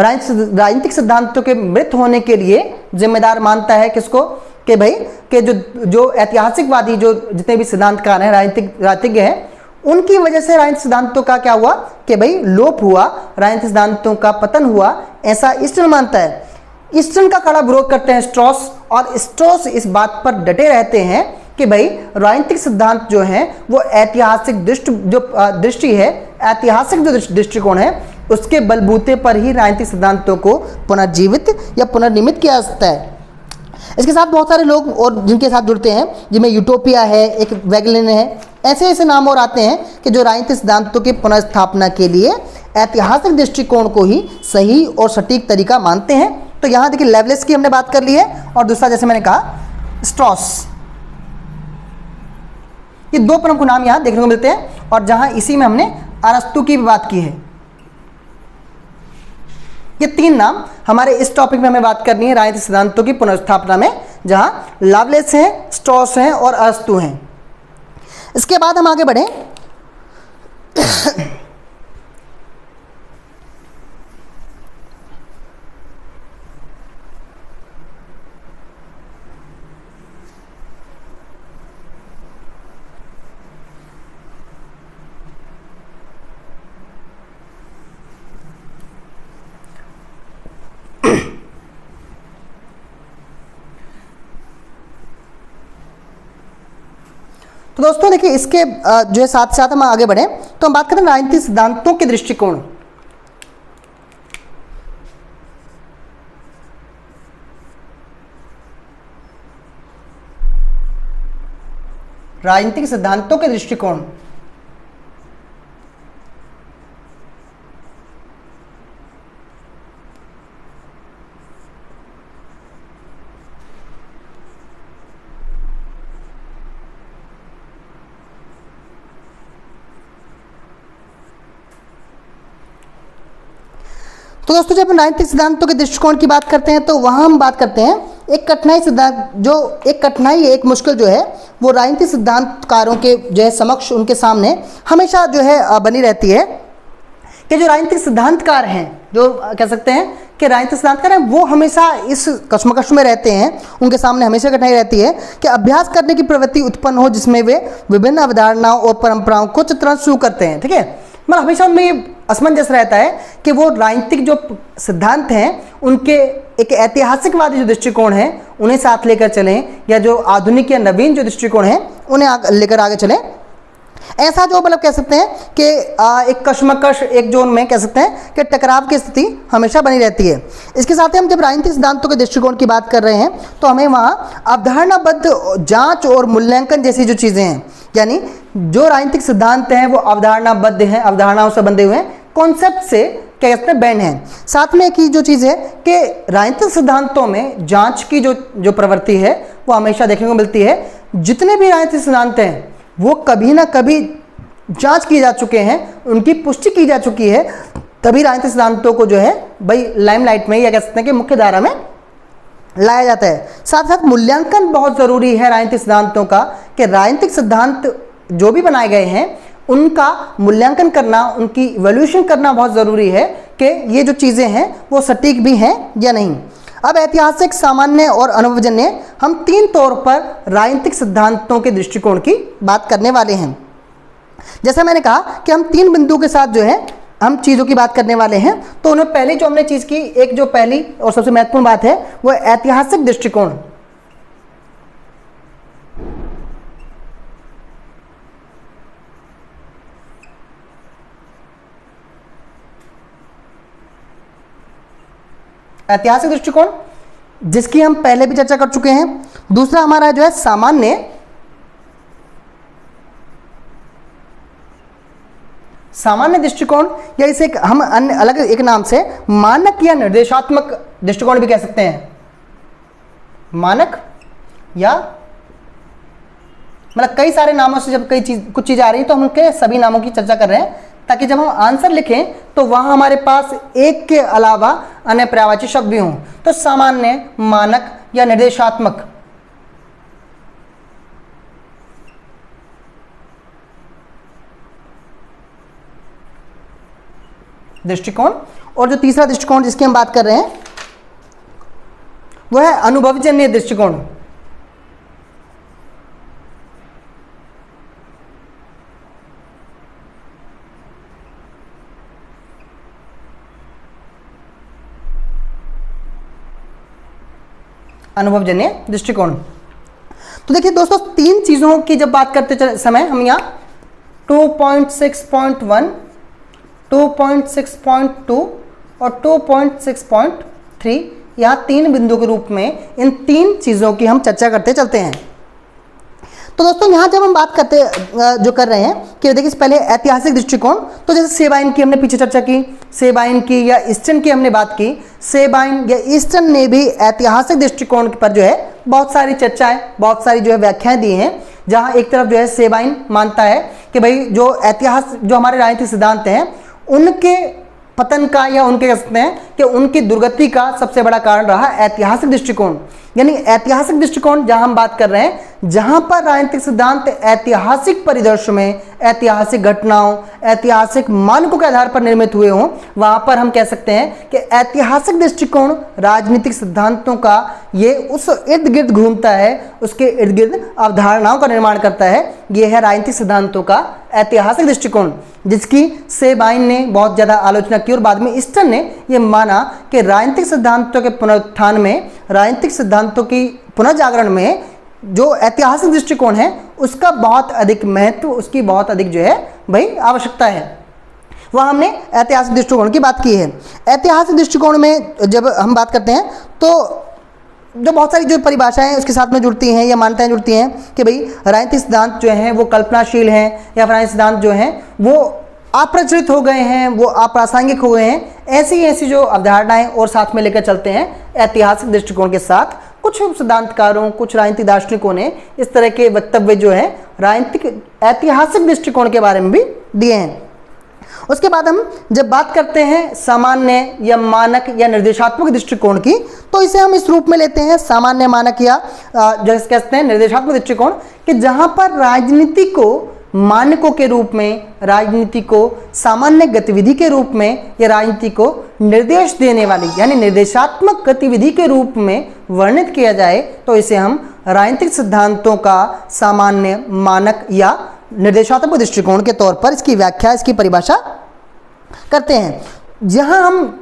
राजनीतिक सिद्धांतों के मृत होने के लिए जिम्मेदार मानता है किसको, कि भाई कि जो ऐतिहासिकवादी जो जितने भी सिद्धांतकार हैं, राजनीतिज्ञ हैं, उनकी वजह से राजनीतिक सिद्धांतों का क्या हुआ कि भाई लोप हुआ, राजनीतिक सिद्धांतों का पतन हुआ, ऐसा ईस्टर्न मानता है। ईस्टर्न का कड़ा विरोध करते हैं स्ट्रॉस, और स्ट्रॉस इस बात पर डटे रहते हैं कि भाई राजनीतिक सिद्धांत जो हैं वो ऐतिहासिक दृष्टि है, ऐतिहासिक जो दृष्टिकोण है उसके बलबूते पर ही राजनीतिक सिद्धांतों को पुनर्जीवित या पुनर्निर्मित किया जा सकता है। इसके साथ बहुत सारे लोग और जिनके साथ जुड़ते हैं, जिनमें यूटोपिया है, एक वैगलिन है, ऐसे ऐसे नाम और आते हैं कि जो राजनीतिक सिद्धांतों की पुनर्स्थापना के लिए ऐतिहासिक दृष्टिकोण को ही सही और सटीक तरीका मानते हैं। तो यहाँ देखिए लेवलेस की हमने बात कर ली है, और दूसरा जैसे मैंने कहा स्ट्रॉस। ये दो प्रमुख नाम यहाँ देखने को मिलते हैं, और जहाँ इसी में हमने अरस्तु की भी बात की है। ये तीन नाम हमारे इस टॉपिक में हमें बात करनी है राजनीतिक सिद्धांतों की पुनर्स्थापना में, जहाँ लवलेस हैं, स्ट्रॉस हैं और अरस्तु हैं। इसके बाद हम आगे बढ़ें। तो दोस्तों देखिए इसके जो है साथ साथ हम आगे बढ़े तो हम बात करते हैं राजनीतिक सिद्धांतों के दृष्टिकोण। राजनीतिक सिद्धांतों के दृष्टिकोण। तो दोस्तों जब हम राजनीतिक सिद्धांतों के दृष्टिकोण की बात करते हैं तो वहां हम बात करते हैं एक कठिनाई सिद्धांत, जो एक कठिनाई, एक मुश्किल जो है वो राजनीतिक सिद्धांतकारों के जो है समक्ष, उनके सामने हमेशा जो है बनी रहती है कि जो राजनीतिक सिद्धांतकार हैं, जो कह सकते हैं कि राजनीतिक सिद्धांतकार हैं, वो हमेशा इस कश्मकश में रहते हैं। उनके सामने हमेशा कठिनाई रहती है कि अभ्यास करने की प्रवृत्ति उत्पन्न हो जिसमें वे विभिन्न अवधारणाओं और परंपराओं को चित्रण शुरू करते हैं। ठीक है, मतलब हमेशा उनमें ये असमंजस रहता है कि वो राजनीतिक जो सिद्धांत हैं उनके एक ऐतिहासिकवादी जो दृष्टिकोण है उन्हें साथ लेकर चलें, या जो आधुनिक या नवीन जो दृष्टिकोण है उन्हें लेकर आगे चलें। ऐसा जो मतलब कह सकते हैं कि एक कश्मकश, एक जोन में कह सकते हैं कि टकराव की स्थिति हमेशा बनी रहती है। इसके साथ ही हम जब राजनीतिक सिद्धांतों के दृष्टिकोण की बात कर रहे हैं तो हमें वहाँ अवधारणाबद्ध जांच और मूल्यांकन जैसी जो चीज़ें हैं, यानी जो राजनीतिक सिद्धांत हैं वो अवधारणाबद्ध हैं, अवधारणाओं से बंधे हुए हैं, कॉन्सेप्ट से क्या कहते हैं बैंड हैं। साथ में एक जो चीज़ है कि राजनीतिक सिद्धांतों में जांच की जो प्रवृत्ति है वो हमेशा देखने को मिलती है। जितने भी राजनीतिक सिद्धांत हैं वो कभी ना कभी जांच किए जा चुके हैं, उनकी पुष्टि की जा चुकी है, तभी राजनीतिक सिद्धांतों को जो है भाई लाइमलाइट में या कह सकते हैं कि मुख्य धारा में लाया जाता है। साथ साथ मूल्यांकन बहुत ज़रूरी है राजनीतिक सिद्धांतों का, कि राजनीतिक सिद्धांत जो भी बनाए गए हैं उनका मूल्यांकन करना, उनकी इवैल्यूएशन करना बहुत ज़रूरी है कि ये जो चीज़ें हैं वो सटीक भी हैं या नहीं। अब ऐतिहासिक, सामान्य और अनुभवजन्य, हम तीन तौर पर राजनीतिक सिद्धांतों के दृष्टिकोण की बात करने वाले हैं। जैसा मैंने कहा कि हम तीन बिंदुओं के साथ जो है हम चीज़ों की बात करने वाले हैं। तो उन्हें पहली जो हमने चीज़ की, एक जो पहली और सबसे महत्वपूर्ण बात है वो ऐतिहासिक दृष्टिकोण। ऐतिहासिक दृष्टिकोण जिसकी हम पहले भी चर्चा कर चुके हैं। दूसरा हमारा जो है सामान्य दृष्टिकोण, या इसे हम अन्य अलग एक नाम से मानक या निर्देशात्मक दृष्टिकोण भी कह सकते हैं। मानक या मतलब कई सारे नामों से जब कुछ चीज़ आ रही है तो हम उनके सभी नामों की चर्चा कर रहे हैं, ताकि जब हम आंसर लिखें तो वहां हमारे पास एक के अलावा अन्य पर्यायवाची शब्द भी हों। तो सामान्य, मानक या निर्देशात्मक दृष्टिकोण, और जो तीसरा दृष्टिकोण जिसकी हम बात कर रहे हैं वो है अनुभवजन्य दृष्टिकोण। अनुभवजन्य दृष्टिकोण। तो देखिए दोस्तों, तीन चीजों की जब बात करते समय हम यहाँ 2.6.1, 2.6.2 और 2.6.3 यहाँ तीन बिंदु के रूप में इन तीन चीजों की हम चर्चा करते चलते हैं। तो दोस्तों यहाँ जब हम बात करते जो कर रहे हैं कि देखिए पहले ऐतिहासिक दृष्टिकोण, तो जैसे सेबाइन की हमने पीछे चर्चा की, सेबाइन की या ईस्टर्न की हमने बात की। सेबाइन या ईस्टर्न ने भी ऐतिहासिक दृष्टिकोण पर जो है बहुत सारी चर्चाएं, बहुत सारी जो है व्याख्याएं दी हैं, जहां एक तरफ जो है सेबाइन मानता है कि भाई जो ऐतिहासिक जो हमारे राजनीतिक सिद्धांत हैं उनके पतन का या उनके कह सकते हैं कि उनकी दुर्गति का सबसे बड़ा कारण रहा ऐतिहासिक दृष्टिकोण। यानी ऐतिहासिक दृष्टिकोण जहां हम बात कर रहे हैं, जहां पर राजनीतिक सिद्धांत ऐतिहासिक परिदृश्य में, ऐतिहासिक घटनाओं, ऐतिहासिक मानकों के आधार पर निर्मित हुए हों, वहां पर हम कह सकते हैं कि ऐतिहासिक दृष्टिकोण राजनीतिक सिद्धांतों का ये उस इर्द गिर्द घूमता है, उसके इर्द गिर्द अवधारणाओं का निर्माण करता है। यह है राजनीतिक सिद्धांतों का ऐतिहासिक दृष्टिकोण, जिसकी सेबाइन ने बहुत ज़्यादा आलोचना की और बाद में ईस्टर्न ने यह माना कि राजनीतिक सिद्धांतों के पुनरुत्थान में, राजनीतिक सिद्धांतों की पुनर्जागरण में जो ऐतिहासिक दृष्टिकोण है उसका बहुत अधिक महत्व, उसकी बहुत अधिक जो है भाई आवश्यकता है। वह हमने ऐतिहासिक दृष्टिकोण की बात की है। ऐतिहासिक दृष्टिकोण में जब हम बात करते हैं तो जो बहुत सारी जो परिभाषाएं उसके साथ में जुड़ती हैं या मान्यताएं जुड़ती हैं कि भाई राजनीतिक सिद्धांत जो हैं वो कल्पनाशील हैं या राजनीतिक सिद्धांत जो हैं वो अप्रचलित हो गए हैं, वो अप्रासंगिक हो गए हैं। ऐसी जो अवधारणाएं और साथ में लेकर चलते हैं ऐतिहासिक दृष्टिकोण के साथ। कुछ सिद्धांतकारों, कुछ राजनीतिक दार्शनिकों ने इस तरह के वक्तव्य जो है राजनीतिक ऐतिहासिक दृष्टिकोण के बारे में भी दिए हैं। उसके बाद हम जब बात करते हैं सामान्य या मानक या निर्देशात्मक दृष्टिकोण की, तो इसे हम इस रूप में लेते हैं सामान्य, मानक या जैसे कहते हैं निर्देशात्मक दृष्टिकोण, कि जहां पर राजनीति को मानकों के रूप में, राजनीति को सामान्य गतिविधि के रूप में या राजनीति को निर्देश देने वाली यानी निर्देशात्मक गतिविधि के रूप में वर्णित किया जाए, तो इसे हम राजनीतिक सिद्धांतों का सामान्य, मानक या निर्देशात्मक दृष्टिकोण के तौर पर इसकी व्याख्या, इसकी परिभाषा करते हैं। जहां हम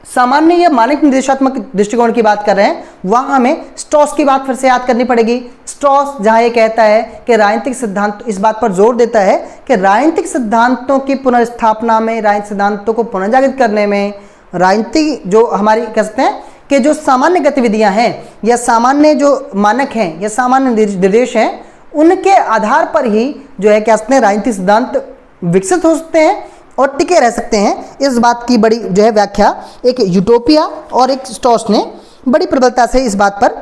सामान्य या मानक निर्देशात्मक दृष्टिकोण की बात कर रहे हैं, वहां हमें स्ट्रॉस की बात फिर से याद करनी पड़ेगी। स्ट्रॉस जहां ये कहता है कि राजनीतिक सिद्धांत, इस बात पर जोर देता है कि राजनीतिक सिद्धांतों की पुनर्स्थापना में, राजनीतिक सिद्धांतों को पुनर्जागृत करने में, राजनीति जो हमारी कह सकते हैं कि जो सामान्य गतिविधियां हैं या सामान्य जो मानक हैं या सामान्य निर्देश हैं, उनके आधार पर ही जो है क्या सकते हैं राजनीतिक सिद्धांत विकसित हो सकते हैं और टिके रह सकते हैं। इस बात की बड़ी जो है व्याख्या एक यूटोपिया और एक स्ट्रॉस ने बड़ी प्रबलता से इस बात पर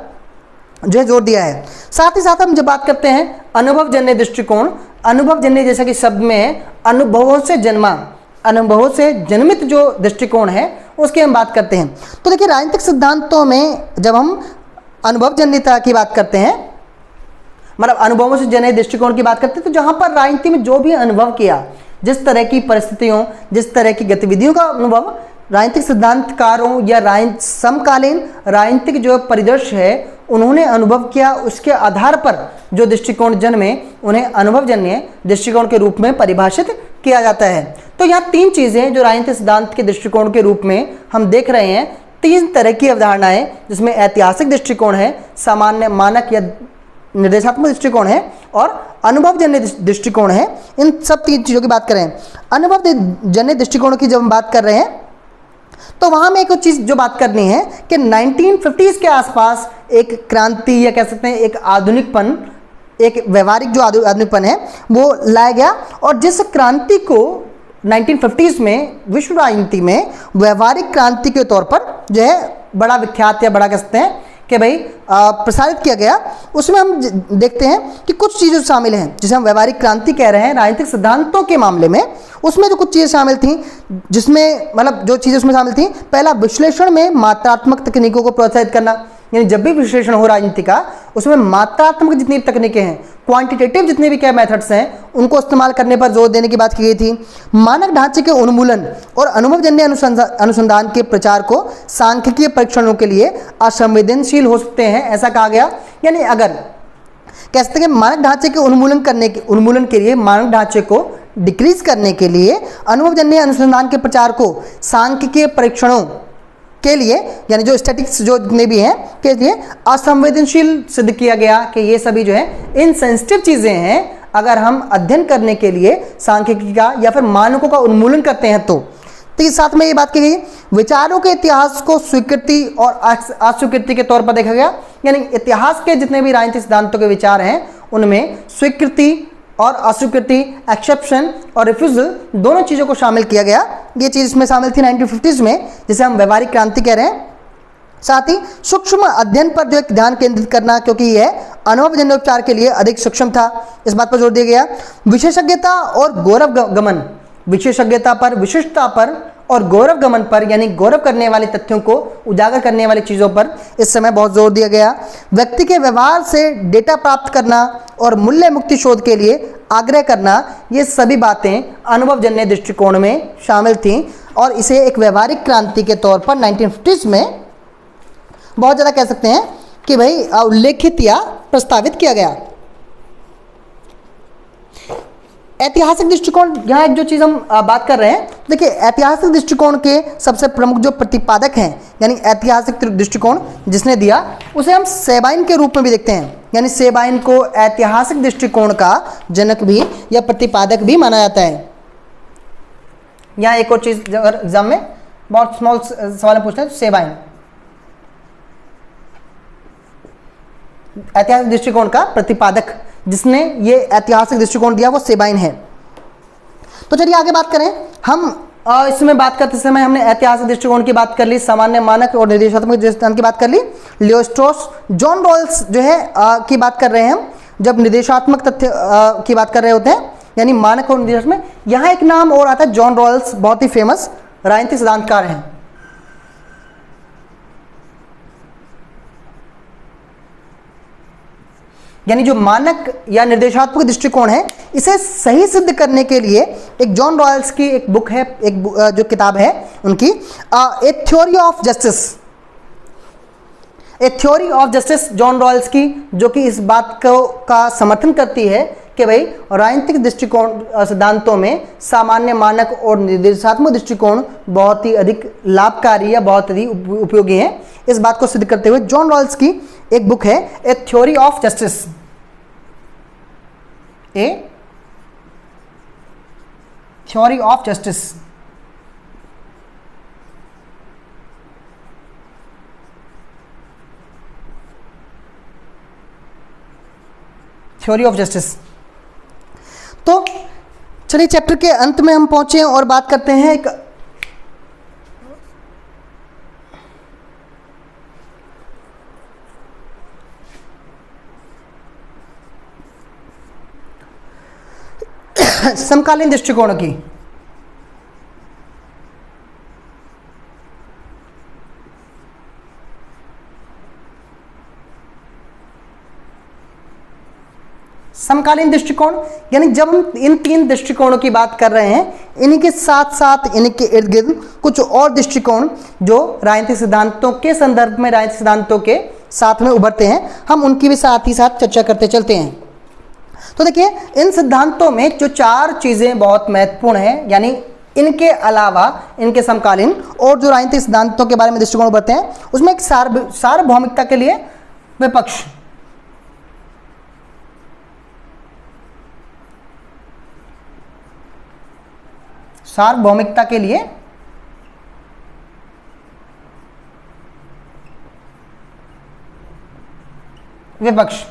जो है जोर दिया है। साथ ही साथ हम जब बात करते हैं अनुभवजन्य दृष्टिकोण, अनुभवजन्य जैसा कि शब्द में है, अनुभवों से जन्मा, अनुभवों से जन्मित जो दृष्टिकोण है उसकी हम बात करते हैं। तो देखिए राजनीतिक सिद्धांतों में जब हम अनुभवजन्यता की बात करते हैं, मतलब अनुभवों से जन्य दृष्टिकोण की बात करते हैं, तो जहां पर राजनीति में जो भी अनुभव किया, जिस तरह की परिस्थितियों, जिस तरह की गतिविधियों का अनुभव राजनीतिक सिद्धांतकारों या समकालीन राजनीतिक जो परिदृश्य है उन्होंने अनुभव किया, उसके आधार पर जो दृष्टिकोण जन्मे उन्हें अनुभवजन्य दृष्टिकोण के रूप में परिभाषित किया जाता है। तो यहाँ तीन चीजें जो राजनीतिक सिद्धांत के दृष्टिकोण के रूप में हम देख रहे हैं, तीन तरह की अवधारणाएं, जिसमें ऐतिहासिक दृष्टिकोण है, सामान्य, मानक या निर्देशात्मक दृष्टिकोण है और अनुभवजन्य दृष्टिकोण है। इन सब तीन चीज़ों की बात करें, अनुभवजन्य दृष्टिकोण की जब हम बात कर रहे हैं तो वहाँ में एक चीज़ जो बात करनी है कि 1950s के आसपास एक क्रांति या कह सकते हैं एक आधुनिकपन, एक व्यवहारिक जो आधुनिकपन है वो लाया गया, और जिस क्रांति को 1950s में विश्व राजनीति में व्यवहारिक क्रांति के तौर पर जो है बड़ा विख्यात या बड़ा कह सकते हैं कि भाई प्रसारित किया गया, उसमें हम देखते हैं कि कुछ चीज़ें शामिल हैं जिसे हम व्यवहारिक क्रांति कह रहे हैं राजनीतिक सिद्धांतों के मामले में। उसमें जो कुछ चीज़ें शामिल थी, जिसमें मतलब जो चीज़ें उसमें शामिल थी, पहला विश्लेषण में मात्रात्मक तकनीकों को प्रोत्साहित करना, यानी जब भी विश्लेषण हो राजनीति का, उसमें मात्रात्मक जितनी तकनीकें हैं, क्वांटिटेटिव जितने भी क्या मेथड्स हैं, उनको इस्तेमाल करने पर जोर देने की बात की गई थी। मानक ढांचे के उन्मूलन और अनुभवजन्य अनुसंधान के प्रचार को सांख्यिकीय परीक्षणों के लिए असंवेदनशील हो सकते हैं, ऐसा कहा गया। यानी अगर कह सकते हैं कि मानक ढांचे के उन्मूलन के लिए, मानक ढांचे को डिक्रीज करने के लिए अनुभवजन्य अनुसंधान के प्रचार को सांख्यिकीय परीक्षणों के लिए, यानी जो स्टैटिक्स जो जितने भी हैं के लिए असंवेदनशील सिद्ध किया गया कि ये सभी जो है इनसेंसिटिव चीज़ें हैं। अगर हम अध्ययन करने के लिए सांख्यिकी का या फिर मानकों का उन्मूलन करते हैं तो इस साथ में ये बात की गई, विचारों के इतिहास को स्वीकृति और अस्वीकृति के तौर पर देखा गया। यानी इतिहास के जितने भी राजनीतिक सिद्धांतों के विचार हैं उनमें स्वीकृति और अस्वीकृति, एक्सेप्शन और रिफ्यूजल दोनों चीज़ों को शामिल किया गया। ये चीज़ इसमें शामिल थी 1950s में, जिसे हम व्यवहारिक क्रांति कह रहे हैं। साथ ही सूक्ष्म अध्ययन पर जो एक ध्यान केंद्रित करना, क्योंकि यह अनुभवजन्य उपचार के लिए अधिक सक्षम था, इस बात पर जोर दिया गया। विशेषज्ञता और गौरव गमन, विशेषज्ञता पर, विशिष्टता पर और गौरव गमन पर, यानी गौरव करने वाले तथ्यों को उजागर करने वाली चीज़ों पर इस समय बहुत जोर दिया गया। व्यक्ति के व्यवहार से डेटा प्राप्त करना और मूल्य मुक्ति शोध के लिए आग्रह करना, ये सभी बातें अनुभवजन्य दृष्टिकोण में शामिल थीं और इसे एक व्यवहारिक क्रांति के तौर पर 1950s में बहुत ज़्यादा कह सकते हैं कि भाई उल्लेखित या प्रस्तावित किया गया। ऐतिहासिक दृष्टिकोण, यहाँ एक जो चीज़ हम बात कर रहे हैं, देखिए ऐतिहासिक दृष्टिकोण के सबसे प्रमुख जो प्रतिपादक हैं, यानी ऐतिहासिक दृष्टिकोण जिसने दिया, उसे हम सेबाइन के रूप में भी देखते हैं। यानी सेबाइन को ऐतिहासिक दृष्टिकोण का जनक भी या प्रतिपादक भी माना जाता है। यहाँ एक और चीज़ अगर एग्जाम में बहुत स्मॉल सवाल पूछते हैं तो सेबाइन ऐतिहासिक दृष्टिकोण का प्रतिपादक जिसने ये ऐतिहासिक दृष्टिकोण दिया वो सेबाइन है। तो चलिए आगे बात करें हम। इसमें बात करते समय हमने ऐतिहासिक दृष्टिकोण की बात कर ली, सामान्य मानक और निर्देशात्मक दृष्टांत की बात कर ली, लियो स्ट्रॉस, जॉन रॉल्स जो है की बात कर रहे हैं हम जब निर्देशात्मक तथ्य की बात कर रहे होते हैं, यानी मानक और निर्देशात्मक। यहाँ एक नाम और आता है, जॉन रॉल्स बहुत ही फेमस राजनीतिक सिद्धांतकार हैं। यानी जो मानक या निर्देशात्मक दृष्टिकोण है, इसे सही सिद्ध करने के लिए एक जॉन रॉयल्स की एक बुक है, एक जो किताब है उनकी, ए theory of justice, A theory of justice John Royals की, जो कि इस बात को का समर्थन करती है कि भाई राजनीतिक दृष्टिकोण सिद्धांतों में सामान्य मानक और निर्देशात्मक दृष्टिकोण बहुत ही अधिक लाभकारी या बहुत ही उपयोगी हैं। इस बात को सिद्ध करते हुए जॉन रॉल्स की एक बुक है ए theory of justice, A theory of justice. Theory of justice. तो चलिए चैप्टर के अंत में हम पहुंचे और बात करते हैं एक समकालीन दृष्टिकोण की। समकालीन दृष्टिकोण यानी जब हम इन तीन दृष्टिकोणों की बात कर रहे हैं, इन्हीं के साथ साथ इनके इर्द गिर्द कुछ और दृष्टिकोण जो राजनीतिक सिद्धांतों के संदर्भ में, राजनीतिक सिद्धांतों के साथ में उभरते हैं, हम उनकी भी साथ ही साथ चर्चा करते चलते हैं। तो देखिए इन सिद्धांतों में जो चार चीज़ें बहुत महत्वपूर्ण हैं, यानी इनके अलावा इनके समकालीन और जो राजनीतिक सिद्धांतों के बारे में दृष्टिकोण उभरते हैं, उसमें एक सार्वभौमिकता के लिए विपक्ष, सार्वभौमिकता के लिए विपक्ष।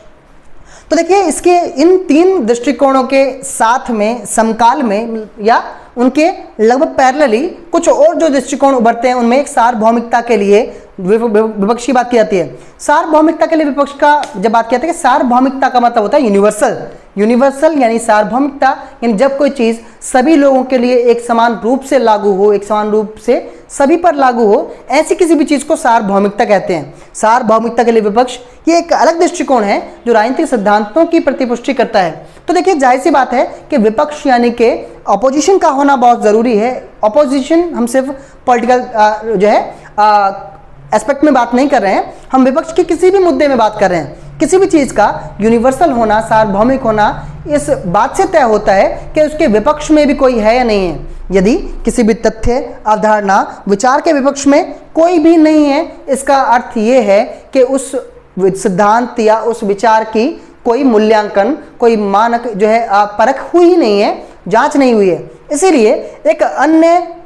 तो देखिए इसके इन तीन दृष्टिकोणों के साथ में समकाल में या उनके लगभग पैरेलली कुछ और जो दृष्टिकोण उभरते हैं, उनमें एक सार्वभौमिकता के लिए विपक्ष की बात की जाती है। सार्वभौमिकता के लिए विपक्ष का जब बात की जाती है कि सार्वभौमिकता का मतलब होता है यूनिवर्सल। यूनिवर्सल यानी सार्वभौमिकता यानी जब कोई चीज सभी लोगों के लिए एक समान रूप से लागू हो, एक समान रूप से सभी पर लागू हो, ऐसी किसी भी चीज को सार्वभौमिकता कहते हैं। सार्वभौमिकता के लिए विपक्ष ये एक अलग दृष्टिकोण है जो राजनीतिक सिद्धांतों की प्रतिपुष्टि करता है। तो देखिए जाहिर सी बात है कि विपक्ष यानी कि अपोजिशन का होना बहुत जरूरी है। अपोजिशन हम सिर्फ पॉलिटिकल जो है एस्पेक्ट में बात नहीं कर रहे हैं, हम विपक्ष के किसी भी मुद्दे में बात कर रहे हैं। किसी भी चीज का यूनिवर्सल होना, सार्वभौमिक होना इस बात से तय होता है कि उसके विपक्ष में भी कोई है या नहीं है। यदि किसी भी तथ्य, अवधारणा, विचार के विपक्ष में कोई भी नहीं है, इसका अर्थ ये है कि उस सिद्धांत या उस विचार की कोई मूल्यांकन, कोई मानक जो है परख हुई ही नहीं है, जांच नहीं हुई है। इसीलिए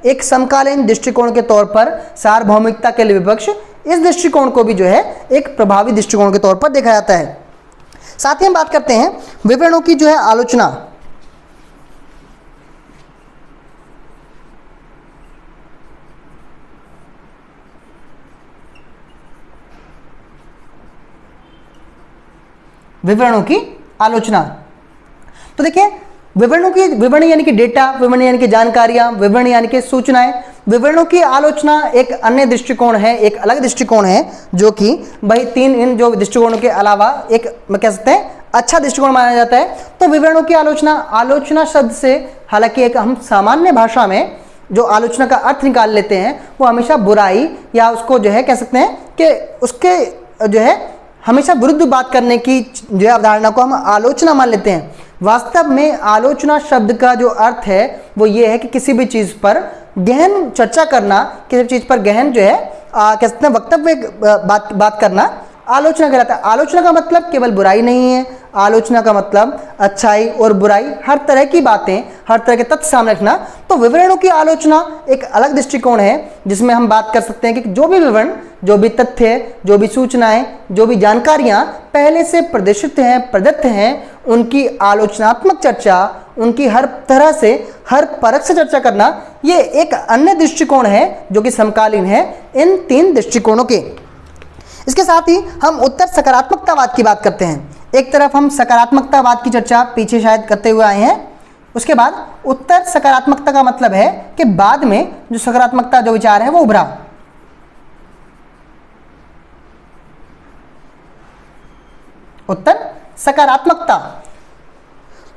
एक समकालीन दृष्टिकोण के तौर पर सार्वभौमिकता के लिए विपक्ष, इस दृष्टिकोण को भी जो है एक प्रभावी दृष्टिकोण के तौर पर देखा जाता है। साथ ही हम बात करते हैं विवरणों की जो है आलोचना। विवरणों की आलोचना, तो देखिए विवरण यानी कि डेटा, विवरण यानी कि जानकारियां, विवरण यानी कि सूचनाएं। विवरणों की आलोचना एक अन्य दृष्टिकोण है, एक अलग दृष्टिकोण है जो कि भाई इन जो दृष्टिकोणों के अलावा एक कह सकते हैं अच्छा दृष्टिकोण माना जाता है। तो विवरणों की आलोचना शब्द से, हालांकि एक हम सामान्य भाषा में जो आलोचना का अर्थ निकाल लेते हैं वो हमेशा बुराई या उसको जो है कह सकते हैं कि उसके जो है हमेशा विरुद्ध बात करने की जो है अवधारणा को हम आलोचना मान लेते हैं। वास्तव में आलोचना शब्द का जो अर्थ है वो ये है कि किसी भी चीज पर गहन चर्चा करना, किसी भी चीज पर गहन जो है कह सकते हैं वक्तव्य बात करना आलोचना कहलाता है। आलोचना का मतलब केवल बुराई नहीं है, आलोचना का मतलब अच्छाई और बुराई, हर तरह की बातें, हर तरह के तथ्य सामने रखना। तो विवरणों की आलोचना एक अलग दृष्टिकोण है जिसमें हम बात कर सकते हैं कि जो भी विवरण, जो भी तथ्य, जो भी सूचनाएं, जो भी जानकारियां पहले से प्रदर्शित हैं, प्रदत्त हैं, उनकी आलोचनात्मक चर्चा, उनकी हर तरह से, हर परख से चर्चा करना, ये एक अन्य दृष्टिकोण है जो कि समकालीन है इन तीन दृष्टिकोणों के। इसके साथ ही हम उत्तर सकारात्मकतावाद की बात करते हैं। एक तरफ हम सकारात्मकतावाद की चर्चा पीछे शायद करते हुए आए हैं, उसके बाद उत्तर सकारात्मकता का मतलब है कि बाद में जो सकारात्मकता जो विचार है वो उभरा। उत्तर सकारात्मकता,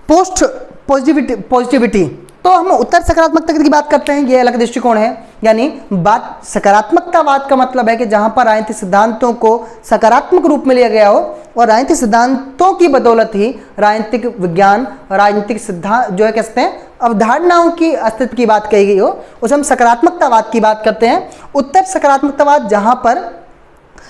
पोस्ट पॉजिटिविटी। तो हम उत्तर सकारात्मकता की बात करते हैं, ये अलग दृष्टिकोण है। यानी बात सकारात्मकतावाद का मतलब है कि जहां पर राजनीतिक सिद्धांतों को सकारात्मक रूप में लिया गया हो और राजनीतिक सिद्धांतों की बदौलत ही राजनीतिक विज्ञान, राजनीतिक सिद्धांत जो है कहते हैं अवधारणाओं की अस्तित्व की बात कही गई हो, उसे हम सकारात्मकतावाद की बात करते हैं। उत्तर सकारात्मकतावाद जहां पर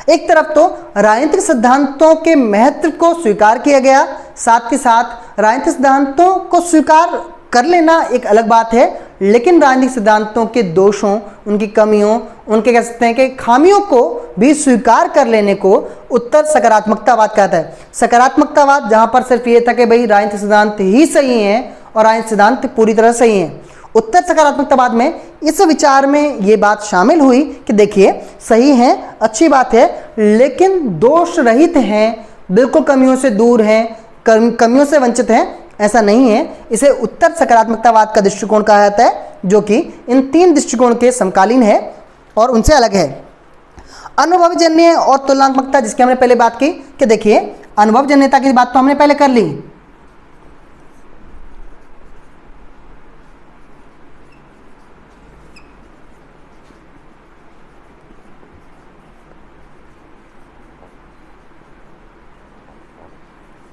एक तरफ तो राजनीतिक सिद्धांतों के महत्व को स्वीकार किया गया, साथ ही साथ राजनीतिक सिद्धांतों को स्वीकार कर लेना एक अलग बात है, लेकिन राजनीतिक सिद्धांतों के दोषों, उनकी कमियों, उनके कह सकते हैं कि खामियों को भी स्वीकार कर लेने को उत्तर सकारात्मकतावाद कहता है। सकारात्मकतावाद जहां पर सिर्फ ये था कि भाई राजनीतिक सिद्धांत ही सही हैं और राजनीतिक सिद्धांत पूरी तरह सही हैं। उत्तर सकारात्मकतावाद में इस विचार में ये बात शामिल हुई कि देखिए सही है, अच्छी बात है, लेकिन दोष रहित हैं, बिल्कुल कमियों से दूर हैं, कमियों से वंचित हैं, ऐसा नहीं है। इसे उत्तर सकारात्मकतावाद का दृष्टिकोण कहा जाता है जो कि इन तीन दृष्टिकोण के समकालीन है और उनसे अलग है। अनुभवजन्य और तुलनात्मकता, जिसकी हमने पहले बात की कि देखिए अनुभवजन्यता की बात तो हमने पहले कर ली,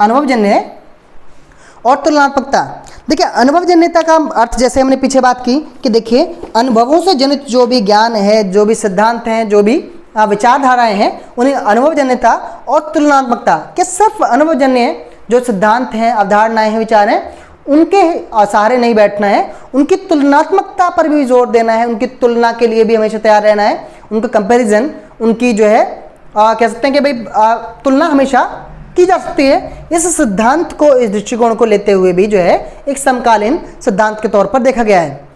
अनुभवजन्य और तुलनात्मकता। देखिए अनुभवजन्यता का अर्थ जैसे हमने पीछे बात की कि देखिए अनुभवों से जनित जो भी ज्ञान है, जो भी सिद्धांत हैं, जो भी विचारधाराएं हैं, उन्हें अनुभवजन्यता और तुलनात्मकता के सिर्फ अनुभवजन्य जो सिद्धांत हैं, अवधारणाएं हैं, विचार हैं, उनके सहारे नहीं बैठना है, उनकी तुलनात्मकता पर भी जोर देना है, उनकी तुलना के लिए भी हमेशा तैयार रहना है, उनका कंपैरिजन, उनकी जो है कह सकते हैं कि भाई तुलना हमेशा की जा सकती है। इस सिद्धांत को, इस दृष्टिकोण को लेते हुए भी जो है एक समकालीन सिद्धांत के तौर पर देखा गया है।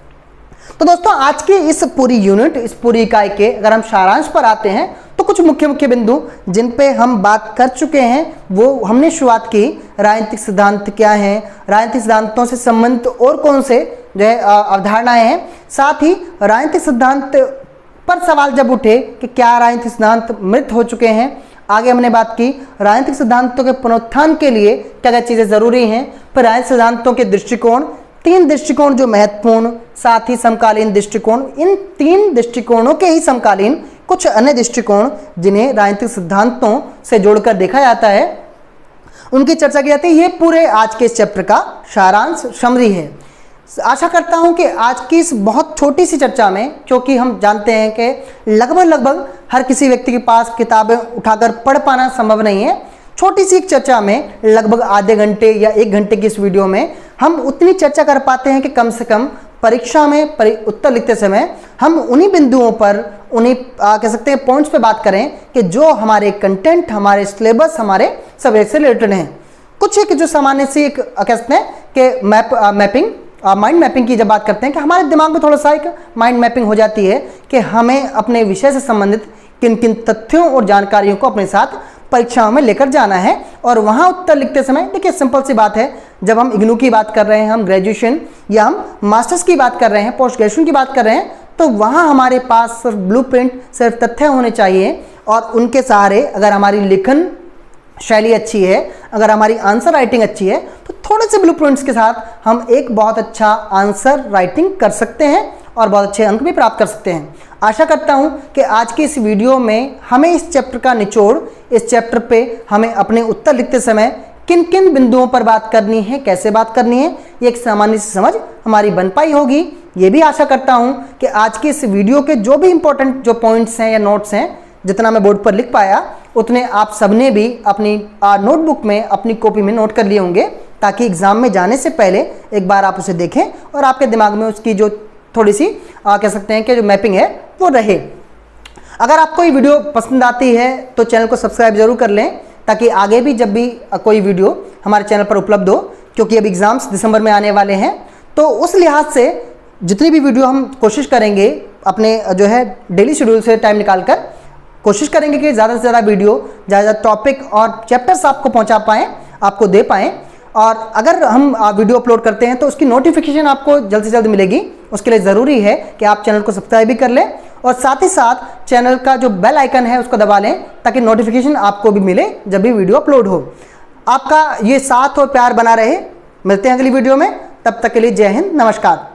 तो दोस्तों आज की इस पूरी यूनिट, इस पूरी इकाई के अगर हम सारांश पर आते हैं तो कुछ मुख्य मुख्य बिंदु जिन पे हम बात कर चुके हैं वो हमने शुरुआत की। राजनीतिक सिद्धांत क्या है, राजनीतिक सिद्धांतों से संबंधित और कौन से जो है अवधारणाएं हैं, साथ ही राजनीतिक सिद्धांत पर सवाल जब उठे कि क्या राजनीतिक सिद्धांत मृत हो चुके हैं। आगे हमने बात की राजनीतिक सिद्धांतों के पुनरुत्थान के लिए क्या क्या चीज़ें ज़रूरी हैं। फिर राजनीतिक सिद्धांतों के दृष्टिकोण, 3 दृष्टिकोण जो महत्वपूर्ण, साथ ही समकालीन दृष्टिकोण, इन 3 दृष्टिकोणों के ही समकालीन कुछ अन्य दृष्टिकोण जिन्हें राजनीतिक सिद्धांतों से जोड़कर देखा जाता है, उनकी चर्चा की जाती है। ये पूरे आज के इस चैप्टर का सारांश समरी है। आशा करता हूं कि आज की इस बहुत छोटी सी चर्चा में, क्योंकि हम जानते हैं कि लगभग हर किसी व्यक्ति के पास किताबें उठाकर पढ़ पाना संभव नहीं है, छोटी सी एक चर्चा में लगभग आधे घंटे या 1 घंटे की इस वीडियो में हम उतनी चर्चा कर पाते हैं कि कम से कम परीक्षा में उत्तर लिखते समय हम उन्हीं बिंदुओं पर, उन्हीं कह सकते हैं पॉइंट्स पे बात करें कि जो हमारे कंटेंट, हमारे सिलेबस, हमारे सब्जेक्ट से रिलेटेड हैं। कुछ एक जो सामान्य सी एक कह सकते हैं कि माइंड मैपिंग की जब बात करते हैं कि हमारे दिमाग में थोड़ा सा एक माइंड मैपिंग हो जाती है कि हमें अपने विषय से संबंधित किन किन तथ्यों और जानकारियों को अपने साथ परीक्षाओं में लेकर जाना है। और वहाँ उत्तर लिखते समय देखिए सिंपल सी बात है, जब हम इग्नू की बात कर रहे हैं, हम ग्रेजुएशन या हम मास्टर्स की बात कर रहे हैं, पोस्ट ग्रेजुएशन की बात कर रहे हैं, तो वहाँ हमारे पास सिर्फ ब्लूप्रिंट, सिर्फ तथ्य होने चाहिए और उनके सहारे अगर हमारी लिखन शैली अच्छी है, अगर हमारी आंसर राइटिंग अच्छी है, तो थोड़े से ब्लूप्रिंट्स के साथ हम एक बहुत अच्छा आंसर राइटिंग कर सकते हैं और बहुत अच्छे अंक भी प्राप्त कर सकते हैं। आशा करता हूं कि आज की इस वीडियो में हमें इस चैप्टर का निचोड़, इस चैप्टर पे हमें अपने उत्तर लिखते समय किन किन बिंदुओं पर बात करनी है, कैसे बात करनी है, ये एक सामान्य सी समझ हमारी बन पाई होगी। ये भी आशा करता हूं कि आज की इस वीडियो के जो भी इंपॉर्टेंट जो पॉइंट्स हैं या नोट्स हैं, जितना मैं बोर्ड पर लिख पाया उतने आप सबने भी अपनी नोटबुक में, अपनी कॉपी में नोट कर लिए होंगे, ताकि एग्जाम में जाने से पहले एक बार आप उसे देखें और आपके दिमाग में उसकी जो थोड़ी सी कह सकते हैं कि जो मैपिंग है वो रहे। अगर आपको ये वीडियो पसंद आती है तो चैनल को सब्सक्राइब जरूर कर लें, ताकि आगे भी जब भी कोई वीडियो हमारे चैनल पर उपलब्ध हो, क्योंकि अब एग्ज़ाम्स दिसंबर में आने वाले हैं, तो उस लिहाज से जितनी भी वीडियो हम कोशिश करेंगे अपने जो है डेली शेड्यूल से टाइम निकाल कर कोशिश करेंगे कि ज़्यादा से ज़्यादा वीडियो, ज़्यादा टॉपिक और चैप्टर्स आपको पहुंचा पाएँ, आपको दे पाएँ। और अगर हम वीडियो अपलोड करते हैं तो उसकी नोटिफिकेशन आपको जल्द से जल्द मिलेगी। उसके लिए ज़रूरी है कि आप चैनल को सब्सक्राइब भी कर लें और साथ ही साथ चैनल का जो बेल आइकन है उसको दबा लें, ताकि नोटिफिकेशन आपको भी मिले जब भी वीडियो अपलोड हो। आपका ये साथ और प्यार बना रहे। मिलते हैं अगली वीडियो में, तब तक के लिए जय हिंद, नमस्कार।